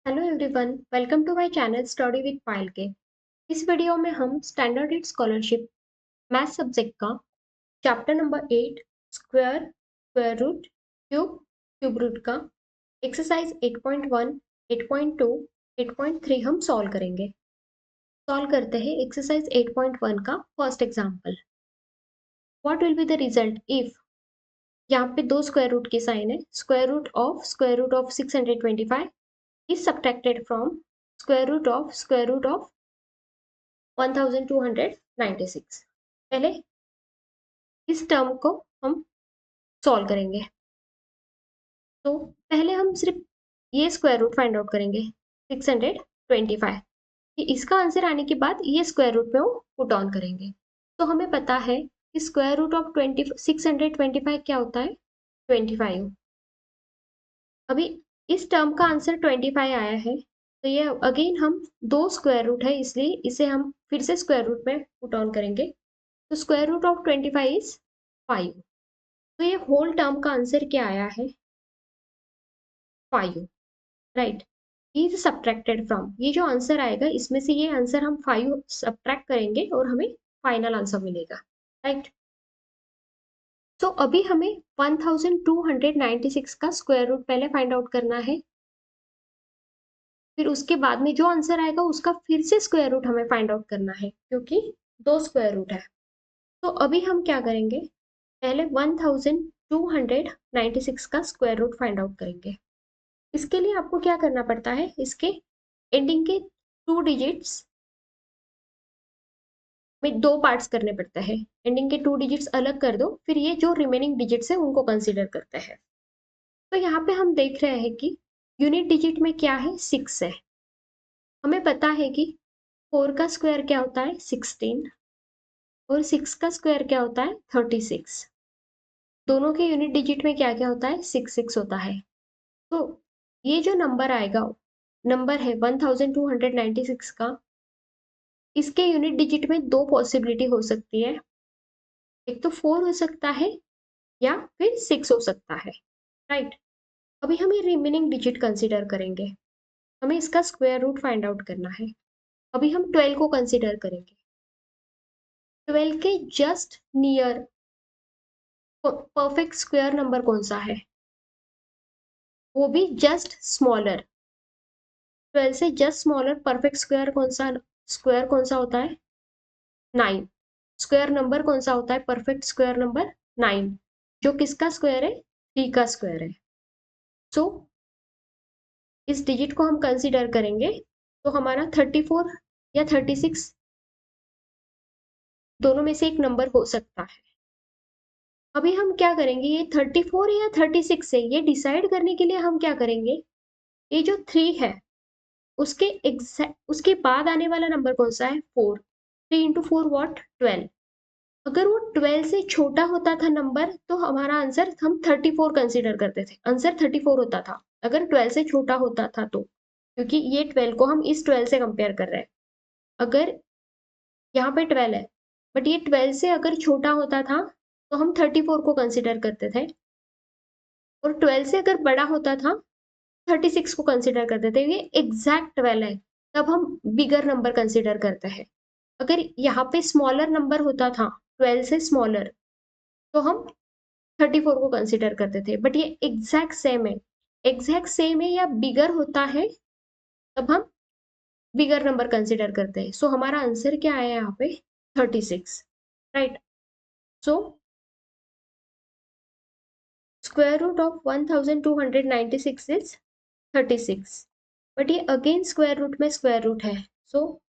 Hello everyone, welcome to my channel study with Payal K. इस वीडियो में हम standard eight scholarship math subject का chapter number 8 square, square root, cube, cube root का exercise 8.1, 8.2, 8.3 हम solve करेंगे। सॉल्व करते हैं एक्सरसाइज 8.1 का first example. What will be the result if, यहाँ पे दो स्क्वायर रूट की साइन है, square root of 625 is subtracted from square root of 1296। पहले इस टर्म को हम सॉल्व करेंगे। तो पहले हम सिर्फ ये स्क्वायर रूट फाइंड आउट करेंगे 625। इसका आंसर आने के बाद ये स्क्वायर रूट में वो पुट ऑन करेंगे। तो हमें पता है कि स्क्वायर रूट ऑफ 625 क्या होता है, 25। अभी इस टर्म का आंसर 25 आया है, तो ये अगेन हम दो स्क्वायर रूट है इसलिए इसे हम फिर से स्क्वायर रूट में पुट ऑन करेंगे। तो स्क्वायर रूट ऑफ 25 इज 5। तो ये होल टर्म का आंसर क्या आया है, 5, राइट। इज सब्ट्रैक्टेड फ्रॉम, ये जो आंसर आएगा इसमें से ये आंसर हम 5 सब्ट्रैक्ट करेंगे और हमें फाइनल आंसर मिलेगा, राइट। तो अभी हमें 1296 का स्क्वायर रूट पहले फाइंड आउट करना है, फिर उसके बाद में जो आंसर आएगा उसका फिर से स्क्वायर रूट हमें फाइंड आउट करना है क्योंकि दो स्क्वायर रूट है। तो अभी हम क्या करेंगे, पहले 1296 का स्क्वायर रूट फाइंड आउट करेंगे। इसके लिए आपको क्या करना पड़ता है, इसके एंडिंग के 2 डिजिट्स में 2 पार्ट्स करने पड़ते हैं। एंडिंग के 2 डिजिट्स अलग कर दो, फिर ये जो रिमेनिंग डिजिट्स है उनको कंसीडर करते हैं। तो यहाँ पे हम देख रहे हैं कि यूनिट डिजिट में क्या है, 6 है। हमें पता है कि 4 का स्क्वायर क्या होता है, 16, और 6 का स्क्वायर क्या होता है, 36। दोनों के यूनिट डिजिट में क्या क्या होता है, 6 होता है। तो ये जो नंबर आएगा, नंबर है 1296 का, इसके यूनिट डिजिट में दो पॉसिबिलिटी हो सकती है। एक तो 4 हो सकता है या फिर 6 हो सकता है, राइट। अभी हम ये रिमेनिंग डिजिट कंसीडर करेंगे, हमें इसका स्क्वायर रूट फाइंड आउट करना है। अभी हम 12 को कंसीडर करेंगे। 12 के just near perfect square number कौन सा है, वो भी जस्ट स्मॉलर। 12 से जस्ट स्मॉलर परफेक्ट स्क्वायर कौन सा होता है, 9। स्क्वायर नंबर कौन सा होता है, परफेक्ट स्क्वायर नंबर 9, जो किसका स्क्वायर है, 3 का स्क्वायर है। सो इस डिजिट को हम कंसीडर करेंगे तो हमारा 34 या 36 दोनों में से एक नंबर हो सकता है। अभी हम क्या करेंगे, ये 34 या 36 है ये डिसाइड करने के लिए हम क्या करेंगे, ये जो 3 है उसके बाद आने वाला नंबर कौन सा है, 4। 3 इंटू 4 वॉट, 12। अगर वो 12 से छोटा होता था नंबर तो हमारा आंसर हम 34 कंसीडर करते थे, आंसर 34 होता था अगर 12 से छोटा होता था तो, क्योंकि ये 12 को हम इस 12 से कंपेयर कर रहे हैं। अगर यहाँ पे 12 है बट ये 12 से अगर छोटा होता था तो हम 34 को कंसिडर करते थे, और 12 से अगर बड़ा होता था 36 को कंसिडर करते थे। ये एग्जैक्ट 12 है, तब हम बिगर नंबर कंसिडर करते हैं। अगर यहाँ पे स्मॉलर नंबर होता था 12 से स्मॉलर तो हम 34 को कंसिडर करते थे, बट ये एग्जैक्ट सेम है। एग्जैक्ट सेम है या बिगर होता है तब हम बिगर नंबर कंसिडर करते हैं। सो हमारा आंसर क्या आया यहाँ पे, 36, right. So square root of 1296 is 36, but ये अगेन स्क्वायर रूट में स्क्वायर रूट है। सो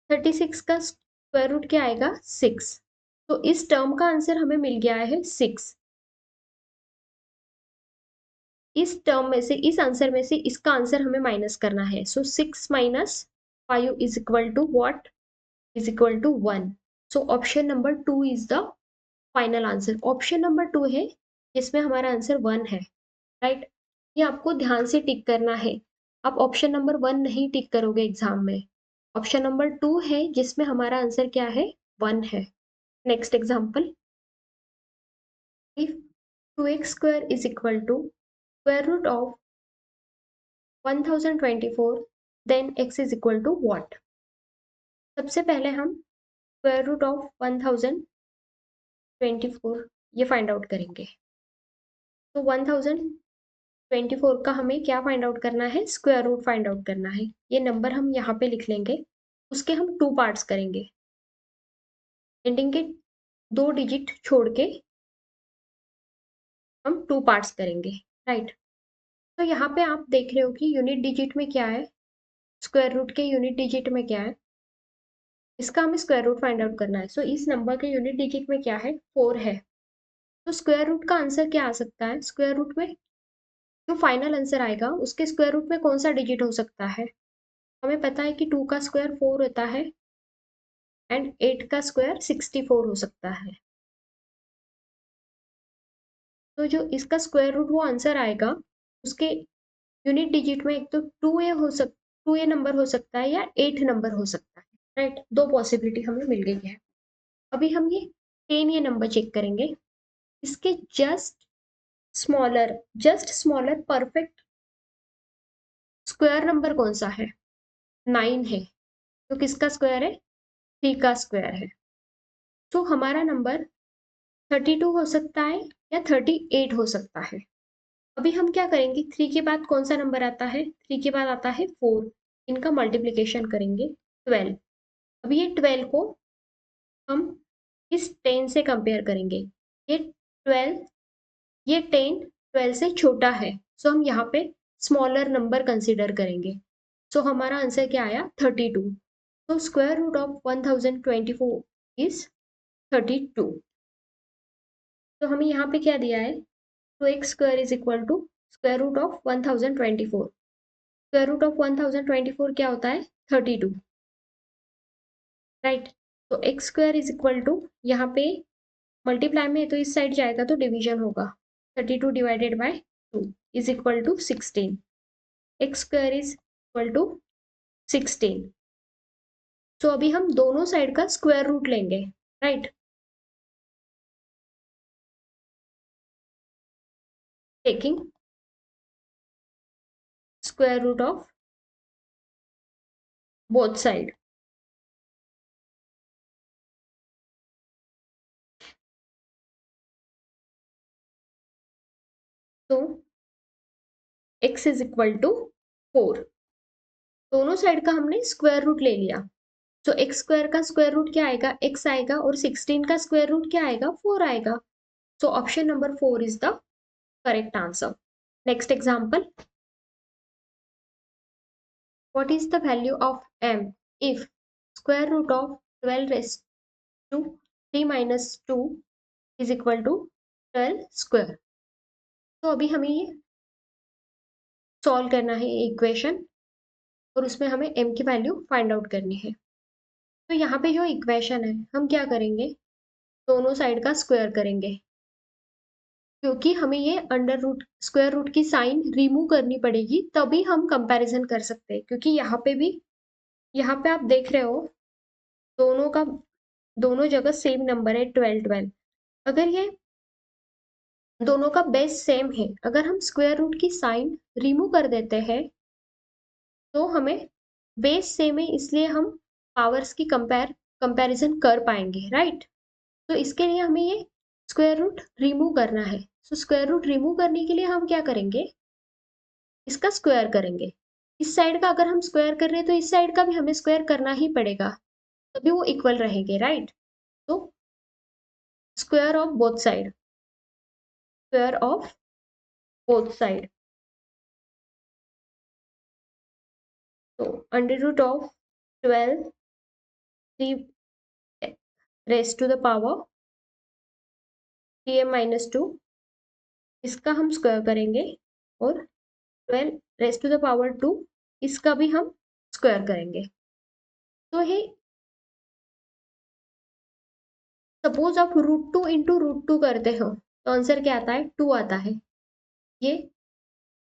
36 का स्क्वायर रूट क्या आएगा, 6। तो इस टर्म का आंसर हमें मिल गया है 6। इस टर्म में से, इस आंसर में से इसका आंसर हमें माइनस करना है। So 6 minus 5 is equal to what, is equal to 1। So option number 2 is the final answer. Option number 2 है जिसमें हमारा आंसर 1 है, राइट। ये आपको ध्यान से टिक करना है, आप ऑप्शन नंबर 1 नहीं टिक करोगे एग्जाम में। ऑप्शन नंबर 2 है जिसमें हमारा आंसर क्या है, 1 है। Next example, if 2x square is equal to square root of 1024, then x is equal to what. सबसे पहले हम स्क्वायर रूट ऑफ 1024 ये फाइंड आउट करेंगे। तो 1024 का हमें क्या फाइंड आउट करना है, स्क्वायर रूट फाइंड आउट करना है। ये नंबर हम यहाँ पे लिख लेंगे, उसके हम 2 पार्ट्स करेंगे, एंडिंग के 2 डिजिट छोड़ के हम 2 पार्ट्स करेंगे, राइट। तो यहाँ पे आप देख रहे हो कि यूनिट डिजिट में क्या है, स्क्वायर रूट के यूनिट डिजिट में क्या है, इसका हमें स्क्वायर रूट फाइंड आउट करना है। सो इस नंबर के यूनिट डिजिट में क्या है, 4 है। तो स्क्वायर रूट का आंसर क्या आ सकता है, स्क्वायर रूट में जो फाइनल आंसर आएगा उसके स्क्वायर रूट में कौन सा डिजिट हो सकता है। हमें पता है कि 2 का स्क्वायर 4 होता है एंड 8 का स्क्वायर 64 हो सकता है। तो जो इसका स्क्वायर रूट वो आंसर आएगा उसके यूनिट डिजिट में एक तो 2a नंबर हो सकता है या 8 नंबर हो सकता है, राइट। 2 पॉसिबिलिटी हमें मिल गई है। अभी हम ये 10 ये नंबर चेक करेंगे, इसके just smaller perfect square number कौन सा है, 9 है। तो किसका स्क्वायर है, 3 का स्क्वायर है। तो हमारा नंबर 32 हो सकता है या 38 हो सकता है। अभी हम क्या करेंगे, 3 के बाद कौन सा नंबर आता है, 3 के बाद आता है 4, इनका मल्टीप्लिकेशन करेंगे 12। अभी ये 12 को हम इस 10 से कंपेयर करेंगे, ये 12 ये 10 12 से छोटा है, सो हम यहाँ पे स्मॉलर नंबर कंसिडर करेंगे। सो हमारा आंसर क्या आया, 32। तो स्क्वायर रूट ऑफ 1024 इज 32। तो हमें यहाँ पे क्या दिया है, तो x square is equal to square root of 1024। Square root of 1024 क्या होता है, 32, राइट। तो x square is equal to, यहाँ पे मल्टीप्लाई में है तो इस साइड जाएगा तो डिवीजन होगा, 32 divided by 2 is equal to 16। X square is equal to 16। So अभी हम दोनों साइड का स्क्वायर रूट लेंगे, right. Taking square root of both side. तो x इज इक्वल टू 4, दोनों साइड का हमने स्क्वायर रूट ले लिया। तो एक्स स्क्वायर का स्क्वायर रूट क्या आएगा, x आएगा, और 16 का स्क्वायर रूट क्या आएगा, 4 आएगा। So option number 4 is the correct answer. Next example, what is the value of m if square root of 12 raise to 3 minus 2 is equal to 12 square. तो अभी हमें ये सॉल्व करना है इक्वेशन, और उसमें हमें m की वैल्यू फाइंड आउट करनी है। तो यहाँ पे जो इक्वेशन है हम क्या करेंगे, दोनों साइड का स्क्वायर करेंगे, क्योंकि हमें ये अंडर रूट स्क्वायर रूट की साइन रिमूव करनी पड़ेगी, तभी हम कंपैरिजन कर सकते हैं। क्योंकि यहाँ पे आप देख रहे हो दोनों जगह सेम नंबर है 12 12। अगर ये दोनों का बेस सेम है, अगर हम स्क्वायर रूट की साइन रिमूव कर देते हैं तो हमें बेस सेम है, इसलिए हम पावर्स की कंपैरिजन कर पाएंगे, राइट। तो इसके लिए हमें ये स्क्वायर रूट रिमूव करना है। सो स्क्वायर रूट रिमूव करने के लिए हम क्या करेंगे, इसका स्क्वायर करेंगे। इस साइड का अगर हम स्क्वायर कर रहे हैं तो इस साइड का भी हमें स्क्वायर करना ही पड़ेगा, तभी वो इक्वल रहेंगे, राइट। तो square of both side, square of both side, तो under root of 12 3 raise to the power 3m minus 2, इसका हम स्क्वायर करेंगे, और 12 रेज टू द पावर 2 इसका भी हम स्क्वायर करेंगे। तो ये सपोज आप √2 इंटू √2 करते हो तो आंसर क्या आता है, 2 आता है। ये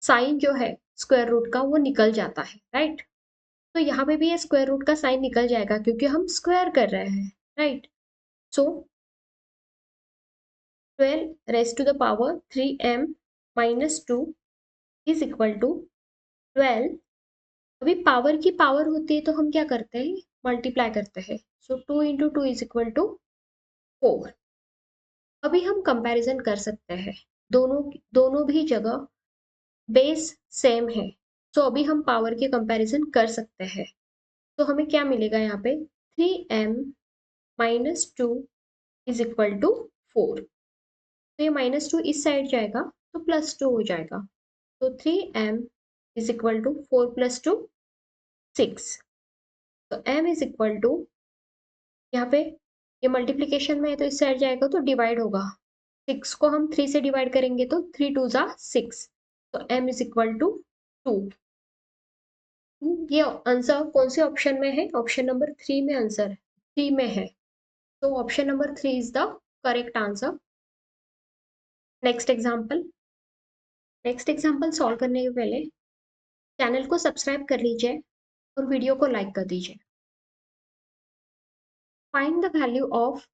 साइन जो है स्क्वायर रूट का वो निकल जाता है, राइट। तो यहाँ पे भी ये स्क्वायर रूट का साइन निकल जाएगा क्योंकि हम स्क्वायर कर रहे हैं, right. So 12 raise to the power 3m minus 2 is equal to 12, अभी पावर की पावर होती है तो हम क्या करते हैं, मल्टीप्लाई करते हैं। सो 2 इंटू 2 इज इक्वल टू 4। अभी हम कंपैरिजन कर सकते हैं, दोनों दोनों भी जगह बेस सेम है, तो अभी हम पावर के कंपैरिजन कर सकते हैं। तो हमें क्या मिलेगा यहाँ पे, 3m minus 2 is equal to 4। तो ये माइनस 2 इस साइड जाएगा तो प्लस 2 हो जाएगा। तो 3m is equal to 4 plus 2 6। तो m इज इक्वल टू, यहाँ पे ये मल्टीप्लीकेशन में है तो इस साइड जाएगा तो डिवाइड होगा। 6 को हम 3 से डिवाइड करेंगे तो 3 2 जा 6। तो m इज इक्वल टू 2। ये आंसर कौन से ऑप्शन में है, ऑप्शन नंबर 3 में आंसर 3 में है। तो option number 3 is the correct answer. Next example. Next example solve करने के पहले चैनल को सब्सक्राइब कर लीजिए और वीडियो को लाइक कर दीजिए। फाइंड द वैल्यू ऑफ,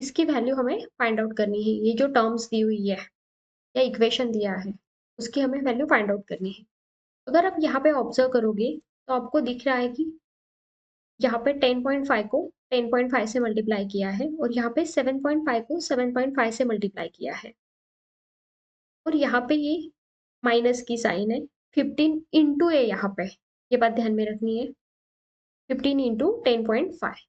इसकी वैल्यू हमें फाइंड आउट करनी है। ये जो टर्म्स दी हुई है या इक्वेशन दिया है उसकी हमें वैल्यू फाइंड आउट करनी है। अगर आप यहाँ पे ऑब्जर्व करोगे तो आपको दिख रहा है कि यहाँ पे 10.5 को 10.5 से मल्टीप्लाई किया है और यहाँ पे 7.5 को 7.5 से मल्टीप्लाई किया है, और यहाँ पे ये माइनस की साइन है। 15 इंटू ए, यहाँ पे ये बात ध्यान में रखनी है, 15 इंटू 10.5।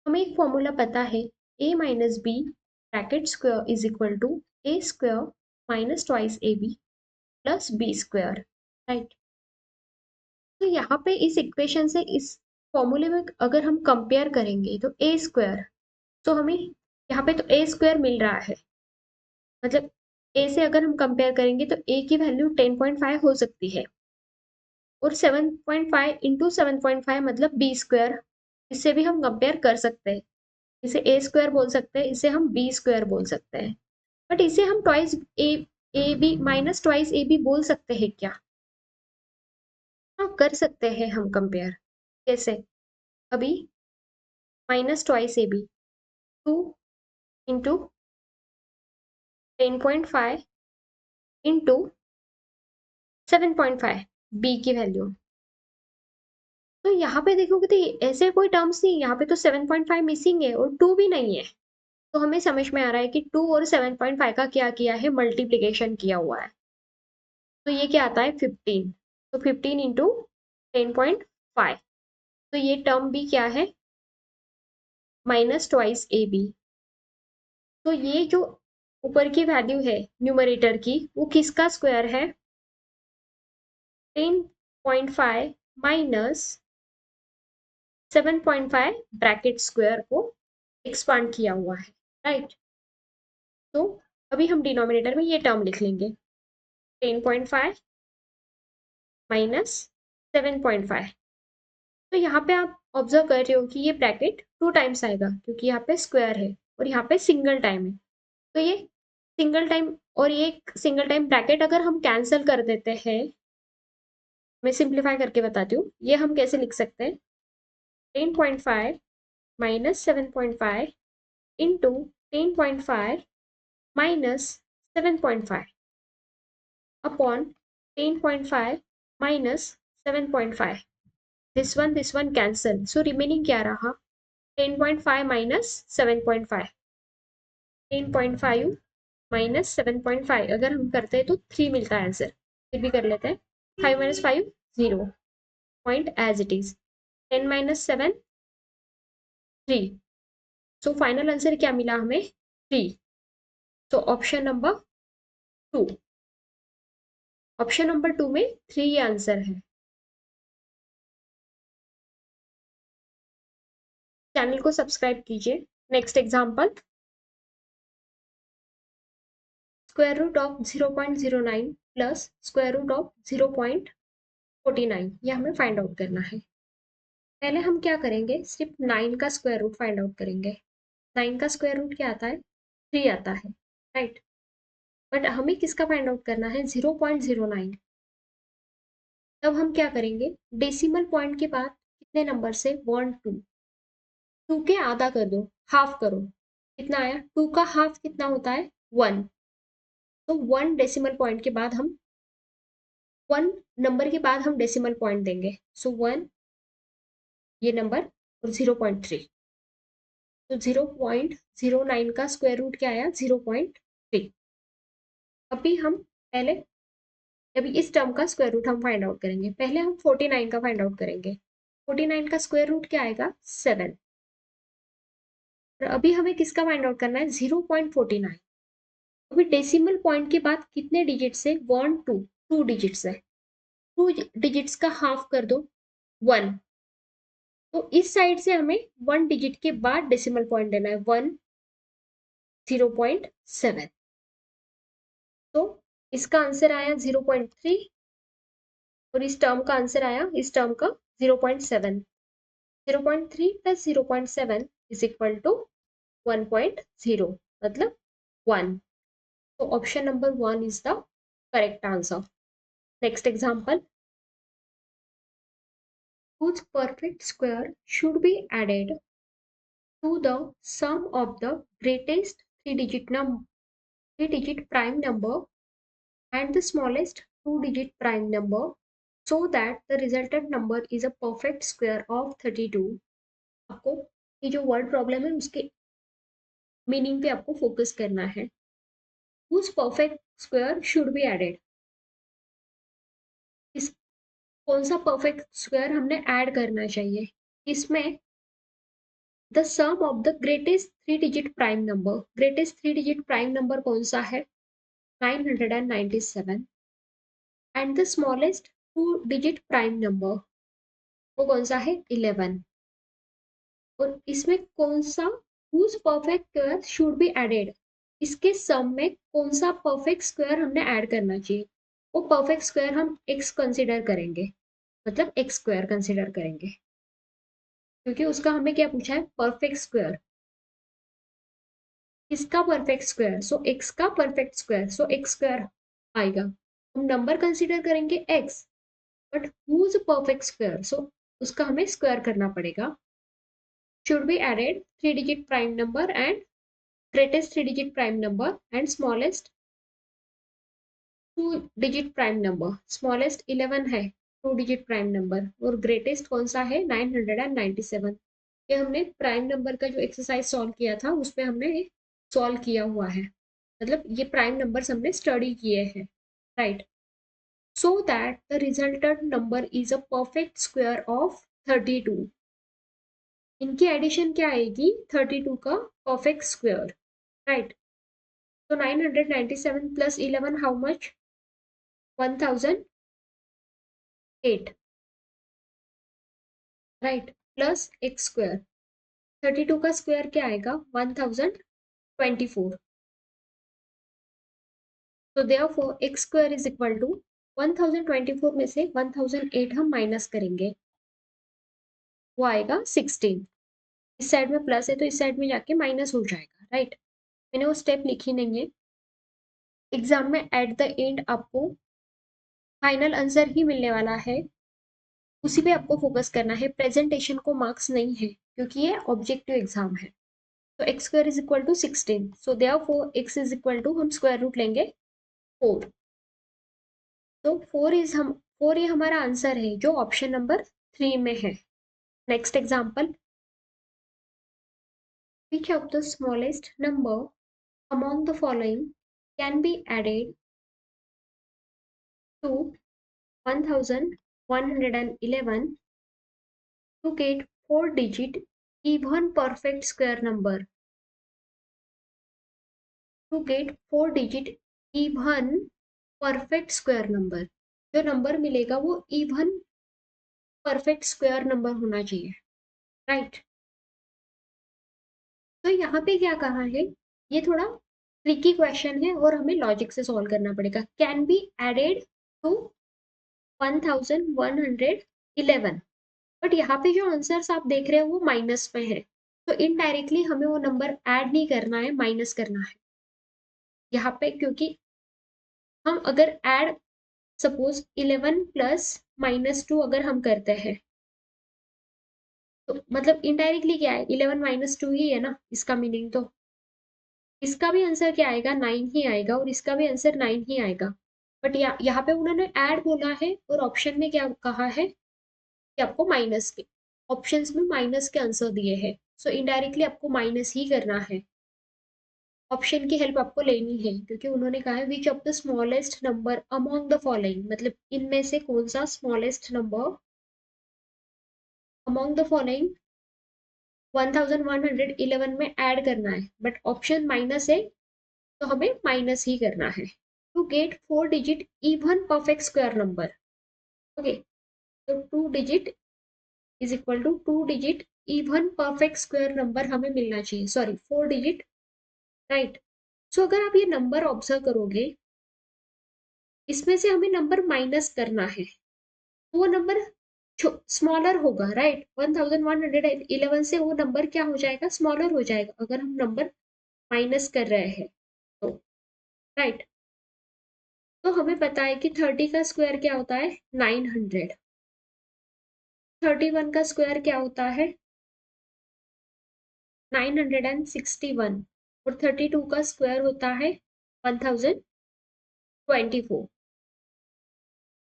हमें एक फॉर्मूला पता है, a minus B bracket square is equal to A square minus twice A B plus B square, right. तो यहाँ पे इस इक्वेशन से इस फॉर्मूले में अगर हम कंपेयर करेंगे तो ए स्क्वायर, तो हमें यहाँ पे तो ए स्क्वायर मिल रहा है, मतलब ए से अगर हम कंपेयर करेंगे तो ए की वैल्यू 10.5 हो सकती है, और 7.5 इंटू 7.5 मतलब बी स्क्वायर, इससे भी हम कंपेयर कर सकते हैं। इसे ए स्क्वायर बोल सकते हैं, इसे हम बी स्क्वायर बोल सकते हैं, बट इसे हम twice A B minus twice A B बोल सकते हैं क्या? हाँ, कर सकते हैं हम कंपेयर। कैसे? अभी minus twice A B, 2 into 10.5 into 7.5 B की वैल्यू। तो यहाँ पे देखोगे तो ऐसे कोई टर्म्स नहीं, यहाँ पे तो 7.5 मिसिंग है और 2 भी नहीं है। तो हमें समझ में आ रहा है कि 2 और 7.5 का क्या किया है, मल्टीप्लीकेशन किया हुआ है। तो ये क्या आता है, 15। तो 15 इंटू 10.5, तो ये टर्म भी क्या है, माइनस ट्वाइस ए बी। तो ये जो ऊपर की वैल्यू है न्यूमरेटर की, वो किसका स्क्वायर है, 10.5 माइनस 7.5 ब्रैकेट स्क्वायर को एक्सपांड किया हुआ है, राइट। तो अभी हम डिनोमिनेटर में ये टर्म लिख लेंगे, 10.5 माइनस 7.5। तो यहाँ पे आप ऑब्जर्व कर रहे हो कि ये ब्रैकेट 2 टाइम्स आएगा क्योंकि यहाँ पे स्क्वायर है और यहाँ पे सिंगल टाइम है। तो ये सिंगल टाइम और ये सिंगल टाइम ब्रैकेट अगर हम कैंसिल कर देते हैं, मैं सिंप्लीफाई करके बताती हूँ, ये हम कैसे लिख सकते हैं, 10.5 minus 7.5 into 10.5 minus 7.5 upon 10.5 minus 7.5। this one cancel, so remaining क्या रहा, 10.5 माइनस 7.5, 10.5 माइनस 7.5 अगर हम करते हैं तो 3 मिलता है आंसर, फिर भी कर लेते हैं। 5 minus 5 0, point as it is. 10 minus 7 3, so final answer क्या मिला हमें, 3। तो ऑप्शन नंबर 2, ऑप्शन नंबर 2 में 3 आंसर है। चैनल को सब्सक्राइब कीजिए। Next example, square root of 0.09 plus square root of 0.49, ये हमें फाइंड आउट करना है। पहले हम क्या करेंगे, सिर्फ 9 का स्क्वायर रूट फाइंड आउट करेंगे। 9 का स्क्वायर रूट क्या आता है, 3 आता है, राइट। बट हमें किसका फाइंड आउट करना है, 0.09। तब हम क्या करेंगे, डेसिमल पॉइंट के बाद कितने नंबर से, 1 2, 2 के आधा कर दो, हाफ करो, कितना आया, 2 का हाफ कितना होता है, 1। तो 1 डेसिमल पॉइंट के बाद हम 1 नंबर के बाद हम डेसिमल पॉइंट देंगे, सो 1 ये नंबर और 0.3, तो 0.09 का स्क्वायर रूट क्या आया 0.3। अभी हम पहले अभी इस टर्म का स्क्वायर रूट हम फाइंड आउट करेंगे। पहले हम 49 का फाइंड आउट करेंगे। 49 का स्क्वायर रूट क्या आएगा 7। और अभी हमें किसका फाइंड आउट करना है 0.49। अभी डेसिमल पॉइंट के बाद कितने डिजिट्स है 1 2 2 डिजिट्स है, 2 डिजिट्स का हाफ कर दो 1। तो इस साइड से हमें 1 डिजिट के बाद डेसिमल पॉइंट देना है 1 0.7। तो इसका आंसर आया 0.3 और इस टर्म का आंसर आया इस टर्म का 0.7। 0.3 प्लस 0.7 इज इक्वल टू 1.0 मतलब 1। तो option number 1 is the correct answer. Next example, whose perfect square should be added to the sum of the greatest three-digit prime number and the smallest two-digit prime number so that the resultant number is a perfect square of 32। आपको ये जो word problem है उसके meaning पे आपको focus करना है। whose perfect square should be added, इस कौन सा परफेक्ट स्क्वायर हमने ऐड करना चाहिए, इसमें the sum of the greatest three digit prime number, greatest three digit prime number कौन सा है 997 and the smallest two digit prime number वो कौन सा है 11। और इसमें कौन सा whose perfect square should be added, इसके सम में कौन सा परफेक्ट स्क्वायर हमने ऐड करना चाहिए। वो परफेक्ट स्क्वायर हम x कंसिडर करेंगे, मतलब x स्क्वायर कंसिडर करेंगे क्योंकि उसका हमें क्या पूछा है परफेक्ट स्क्वायर। किसका परफेक्ट स्क्वायर, सो x का perfect square, so x square आएगा। हम नंबर कंसिडर करेंगे x, but whose perfect square, so उसका हमें स्क्वायर करना पड़ेगा। should be added three digit prime number and greatest three digit prime number and smallest two digit prime number, smallest 11 है to digit prime number और greatest कौन सा है 997। ये हमने प्राइम नंबर का जो एक्सरसाइज सॉल्व किया था उसमें हमने सॉल्व किया हुआ है, मतलब ये प्राइम नंबर्स हमने स्टडी किए हैं, right. So that the resultant number is a perfect square of 32। इनकी एडिशन क्या आएगी 32 का परफेक्ट स्क्वायर, राइट। तो 997 प्लस 11 हाउ मच 1008, राइट, प्लस एक्स स्क्वायर। 32 का स्क्वायर क्या आएगा 1024। तो therefore x square is equal to 1024 में से 1008 हम माइनस करेंगे, वो आएगा 16। इस साइड में प्लस है तो इस साइड में जाके माइनस हो जाएगा, राइट। मैंने वो स्टेप लिखी नहीं है, एग्जाम में एट द एंड आपको फाइनल आंसर ही मिलने वाला है, उसी पे आपको फोकस करना है। प्रेजेंटेशन को मार्क्स नहीं है क्योंकि ये ऑब्जेक्टिव एग्जाम है। तो x square is equal to 16, so therefore x is equal to हम स्क्वायर रूट लेंगे 4। तो 4 ये हमारा आंसर है जो ऑप्शन नंबर 3 में है। Next example, which of the smallest number among the following can be added to 1111 to get 4 digit even perfect square number, to get 4 digit even perfect square number। जो number मिलेगा वो even perfect square number होना चाहिए, right. तो यहाँ पे क्या कहा है, ये थोड़ा ट्रिकी क्वेश्चन है और हमें लॉजिक से सॉल्व करना पड़ेगा। Can be added to 1111, but यहाँ पे जो आंसर्स आप देख रहे हो वो माइनस में है, तो इनडायरेक्टली हमें वो नंबर ऐड नहीं करना है, माइनस करना है यहाँ पे। क्योंकि हम अगर ऐड सपोज 11 प्लस -2 अगर हम करते हैं तो मतलब इनडायरेक्टली क्या है 11 -2 ही है ना इसका मीनिंग। तो इसका भी आंसर क्या आएगा 9 ही आएगा और इसका भी आंसर 9 ही आएगा। बट यहाँ पे उन्होंने ऐड बोला है और ऑप्शन में क्या कहा है कि आपको माइनस के, ऑप्शंस में माइनस के आंसर दिए हैं, सो इनडायरेक्टली आपको माइनस ही करना है। ऑप्शन की हेल्प आपको लेनी है क्योंकि उन्होंने कहा है which of the smallest number among the following, मतलब इनमें से कौन सा smallest number among the following 1111 में ऐड करना है, बट ऑप्शन माइनस है तो हमें माइनस ही करना है। To get 4 digit even perfect square number, okay, तो 2 digit is equal to 2 digit even perfect square number हमें मिलना चाहिए, सॉरी 4 डिजिट, राइट। सो अगर आप ये नंबर ऑब्जर्व करोगे, इसमें से हमें नंबर माइनस करना है, तो वो नंबर स्मॉलर होगा, राइट। 1111 से वो नंबर क्या हो जाएगा, स्मॉलर हो जाएगा अगर हम नंबर माइनस कर रहे हैं तो, राइट। तो हमें पता है कि 30 का स्क्वायर क्या होता है 900, 31 का स्क्वायर क्या होता है 961, और 32 का स्क्वायर होता है 1024।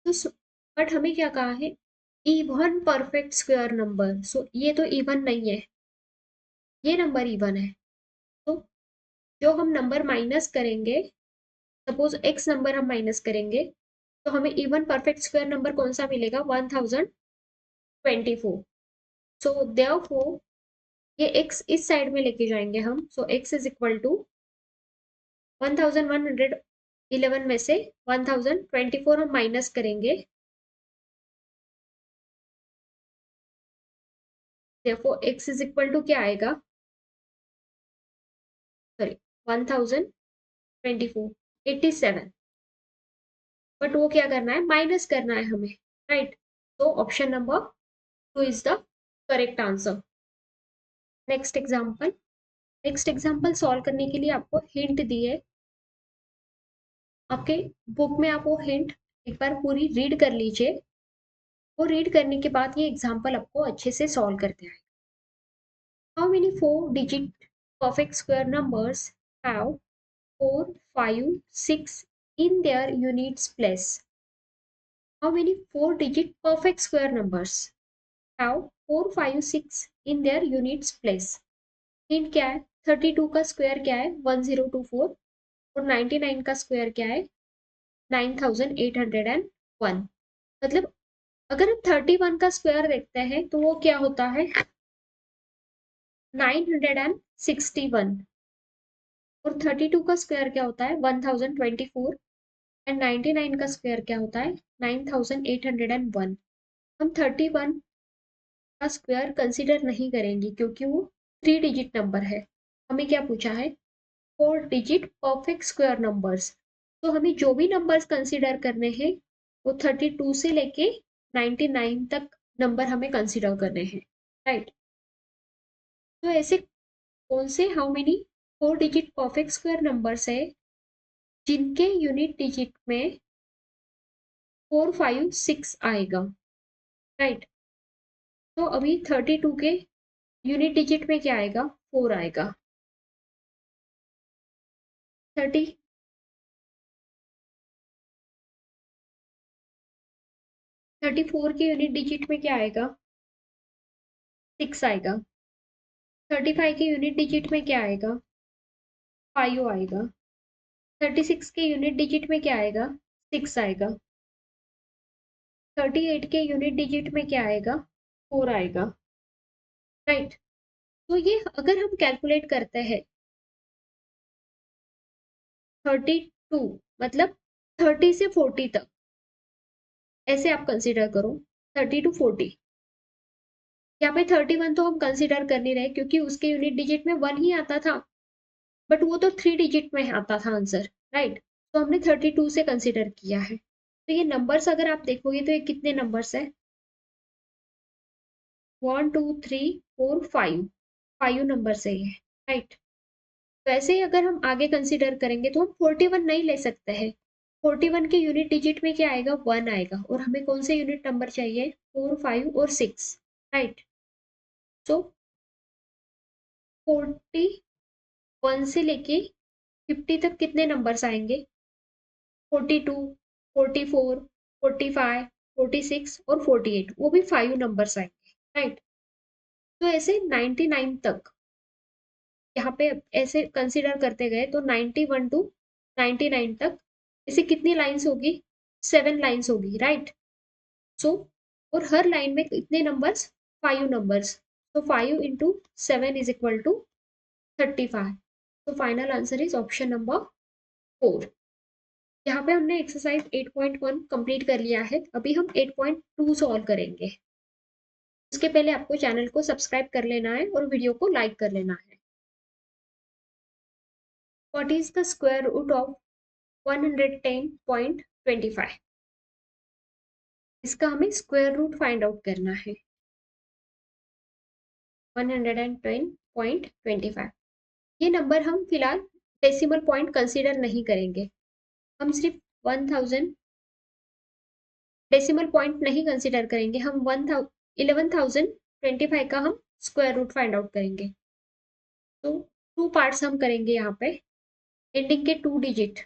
तो बट हमें क्या कहा है, इवन परफेक्ट स्क्वायर नंबर, सो ये तो इवन नहीं है, ये नंबर इवन है। तो जो हम नंबर माइनस करेंगे, सपोज एक्स नंबर हम माइनस करेंगे, तो हमें इवन परफेक्ट स्क्वायर नंबर कौन सा मिलेगा 1024। सो देयरफॉर ये एक्स इस साइड में लेके जाएंगे हम, so x is equal to 1111 में से 1024 हम माइनस करेंगे, therefore x is equal to क्या आएगा, सॉरी 1024 87, बट वो क्या करना है माइनस करना है हमें, राइट। तो option number 2 is the correct answer. Next example solve करने के लिए आपको हिंट दिए, आपके बुक में आप वो हिंट एक बार पूरी रीड कर लीजिए, वो रीड करने के बाद ये एग्जाम्पल आपको अच्छे से सॉल्व करते हैं। How many 4 digit perfect square numbers have 4, 5, 6 in their units place? How many 4 digit perfect square numbers have 4, 5, 6 in their units place? Hint क्या है, 32 का स्क्वायर क्या है 1024, और 99 का स्क्वायर क्या है 9801। मतलब अगर हम 31 का स्क्वायर देखते हैं तो वो क्या होता है 961, और 32 का स्क्वायर क्या होता है 1024, एंड 99 का स्क्वायर क्या होता है 9801। हम 31 का स्क्वायर कंसीडर नहीं करेंगे क्योंकि वो 3 डिजिट नंबर है। हमें क्या पूछा है 4 डिजिट परफेक्ट स्क्वायर नंबर्स, तो हमें जो भी नंबर्स कंसीडर करने हैं वो 32 से लेके 99 तक नंबर हमें कंसीडर करने हैं, राइट। तो ऐसे कौन से how many 4 digit perfect square numbers है जिनके यूनिट डिजिट में 4, 5, 6 आएगा, राइट। तो अभी 32 के यूनिट डिजिट में क्या आएगा 4 आएगा, 34 के यूनिट डिजिट में क्या आएगा 6 आएगा, 35 के यूनिट डिजिट में क्या आएगा 5 आएगा, 36 के यूनिट डिजिट में क्या आएगा 6 आएगा, 38 के यूनिट डिजिट में क्या आएगा 4 आएगा, राइट। तो ये अगर हम कैलकुलेट करते हैं 32, मतलब 30 से 40 तक, ऐसे आप कंसीडर करो 30 टू 40। यहाँ पे 31 तो हम कंसीडर कर नहीं रहे क्योंकि उसके यूनिट डिजिट में 1 ही आता था, बट वो तो 3 डिजिट में आता था आंसर, राइट। तो हमने 32 से कंसीडर किया है। तो ये नंबर्स अगर आप देखोगे तो ये कितने नंबर्स है 1, 2, 3, 4, 5, 5 नंबर से ये, राइट। वैसे ही अगर हम आगे कंसीडर करेंगे तो हम 41 नहीं ले सकते हैं, 41 के यूनिट डिजिट में क्या आएगा 1 आएगा, और हमें कौन से यूनिट नंबर चाहिए 4, 5 और 6, राइट। सो 41 से लेके 50 तक कितने नंबर्स आएंगे 42, 44, 45, 46 और 48, वो भी 5 नंबर्स आएंगे, राइट। तो ऐसे 99 तक यहाँ पे ऐसे कंसिडर करते गए तो 91 टू 99 तक ऐसे कितनी लाइंस होगी, 7 लाइंस होगी, राइट। सो और हर लाइन में कितने नंबर्स, 5 नंबर्स। तो 5 इंटू 7 इज इक्वल टू 35। तो final answer is option number 4। यहाँ पे हमने एक्सरसाइज 8.1 कंप्लीट कर लिया है। अभी हम 8.2 सॉल्व करेंगे। उसके पहले आपको चैनल को सब्सक्राइब कर लेना है और वीडियो को लाइक कर लेना है। What is the square root of 110.25? इसका हमें स्क्वायर रूट फाइंड आउट करना है। 110.25, ये नंबर हम फिलहाल डेसिमल पॉइंट कंसीडर नहीं करेंगे। हम सिर्फ 1000 डेसिमल पॉइंट नहीं कंसीडर करेंगे। हम 11,025 का हम स्क्वायर रूट फाइंड आउट करेंगे। तो 2 पार्ट्स हम करेंगे यहाँ पे। एंडिंग के 2 डिजिट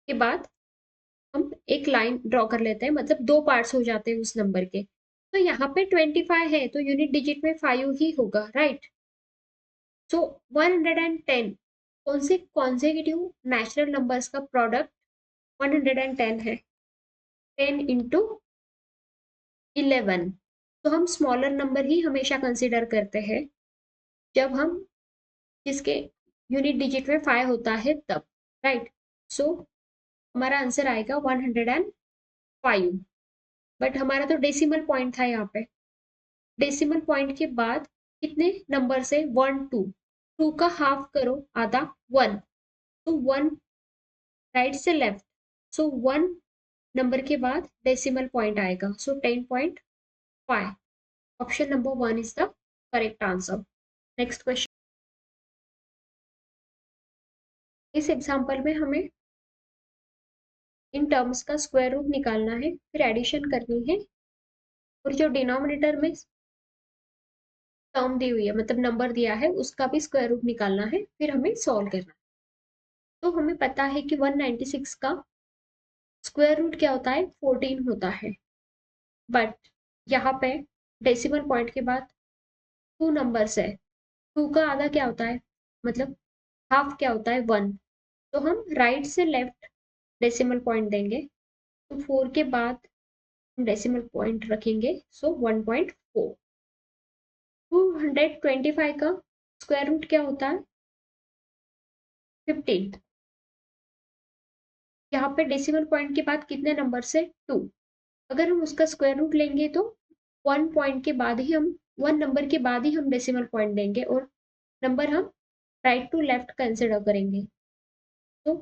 के बाद हम एक लाइन ड्रॉ कर लेते हैं, मतलब 2 पार्ट्स हो जाते हैं उस नंबर के। तो यहाँ पे 25 है तो यूनिट डिजिट में 5 ही होगा, राइट। सो 110 कौन से कॉन्सेक्यूटिव नेचुरल नंबर्स का प्रोडक्ट 110 है। 10 इंटू 11। तो हम स्मॉलर नंबर ही हमेशा कंसिडर करते हैं जब हम जिसके यूनिट डिजिट में 5 होता है तब, राइट। सो हमारा आंसर आएगा 105। बट हमारा तो डेसिमल पॉइंट था यहाँ पे। डेसिमल पॉइंट के बाद कितने नंबर से, 1 2 2 का हाफ करो, आधा 1। तो 1 राइट से लेफ्ट, सो 1 नंबर के बाद डेसिमल पॉइंट आएगा, सो 10.5। Option number 1 is the correct answer. Next question. इस एग्जांपल में हमें इन टर्म्स का स्क्वायर रूट निकालना है, फिर एडिशन करनी है और जो डिनोमिनेटर में टर्म दी हुई है, मतलब नंबर दिया है, उसका भी स्क्वायर रूट निकालना है, फिर हमें सॉल्व करना है। तो हमें पता है कि 196 का स्क्वायर रूट क्या होता है, 14 होता है। बट यहाँ पे डेसिमल पॉइंट के बाद 2 नंबर्स है। 2 का आधा क्या होता है, मतलब हाफ क्या होता है, 1। तो हम राइट से लेफ्ट डेसिमल पॉइंट देंगे। तो 4 के बाद हम डेसिमल पॉइंट रखेंगे, सो 1.4। 225 का स्क्वायर रूट क्या होता है, 15। यहाँ पे डेसिमल पॉइंट के बाद कितने नंबर से, 2। अगर हम उसका स्क्वायर रूट लेंगे तो 1 पॉइंट के बाद ही हम 1 नंबर के बाद ही हम डेसिमल पॉइंट देंगे और नंबर हम राइट टू लेफ्ट कंसिडर करेंगे। तो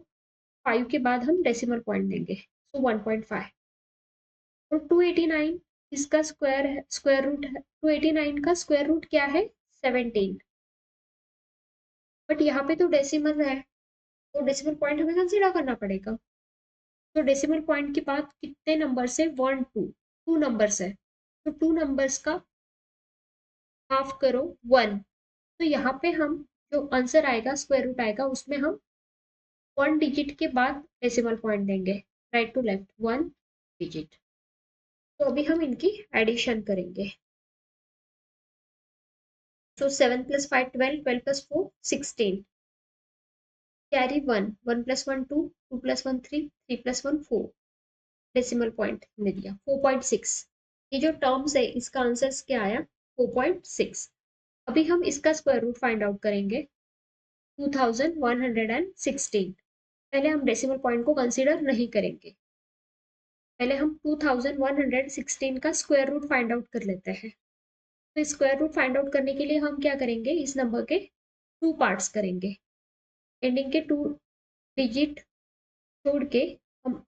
5 के बाद हम डेसिमल पॉइंट देंगे, तो 1.5। और 289 इसका स्क्वायर रूट है। 289 का स्क्वायर रूट क्या है, 17। बट यहाँ पे तो डेसिमल है तो डेसिमल पॉइंट हमें कंसिडर करना पड़ेगा। तो डेसिमल पॉइंट के बाद कितने नंबर से, 1 2 2 नंबर्स है। तो 2 नंबर्स का हाफ करो, 1। तो यहाँ पे हम जो आंसर आएगा, स्क्वायर रूट आएगा, उसमें हम 1 डिजिट के बाद डेसिमल पॉइंट देंगे, राइट टू लेफ्ट 1 डिजिट। तो अभी हम इनकी एडिशन करेंगे। तो 7 + 5 12, 12 + 4 16, कैरी 1, 1 + 1 2, 2 + 1 3, 3 + 1 4। डेसिमल पॉइंट हमने दिया 4.6। ये जो टर्म्स है इसका आंसर क्या आया, 4.6। अभी हम इसका स्क्वायर रूट फाइंड आउट करेंगे, 2116। पहले हम डेसिमल पॉइंट को कंसीडर नहीं करेंगे, पहले हम 2116 का स्क्वायर रूट फाइंड आउट कर लेते हैं। तो स्क्वायर रूट फाइंड आउट करने के लिए हम क्या करेंगे, इस नंबर के 2 पार्ट्स करेंगे। एंडिंग के 2 डिजिट छोड़ के हम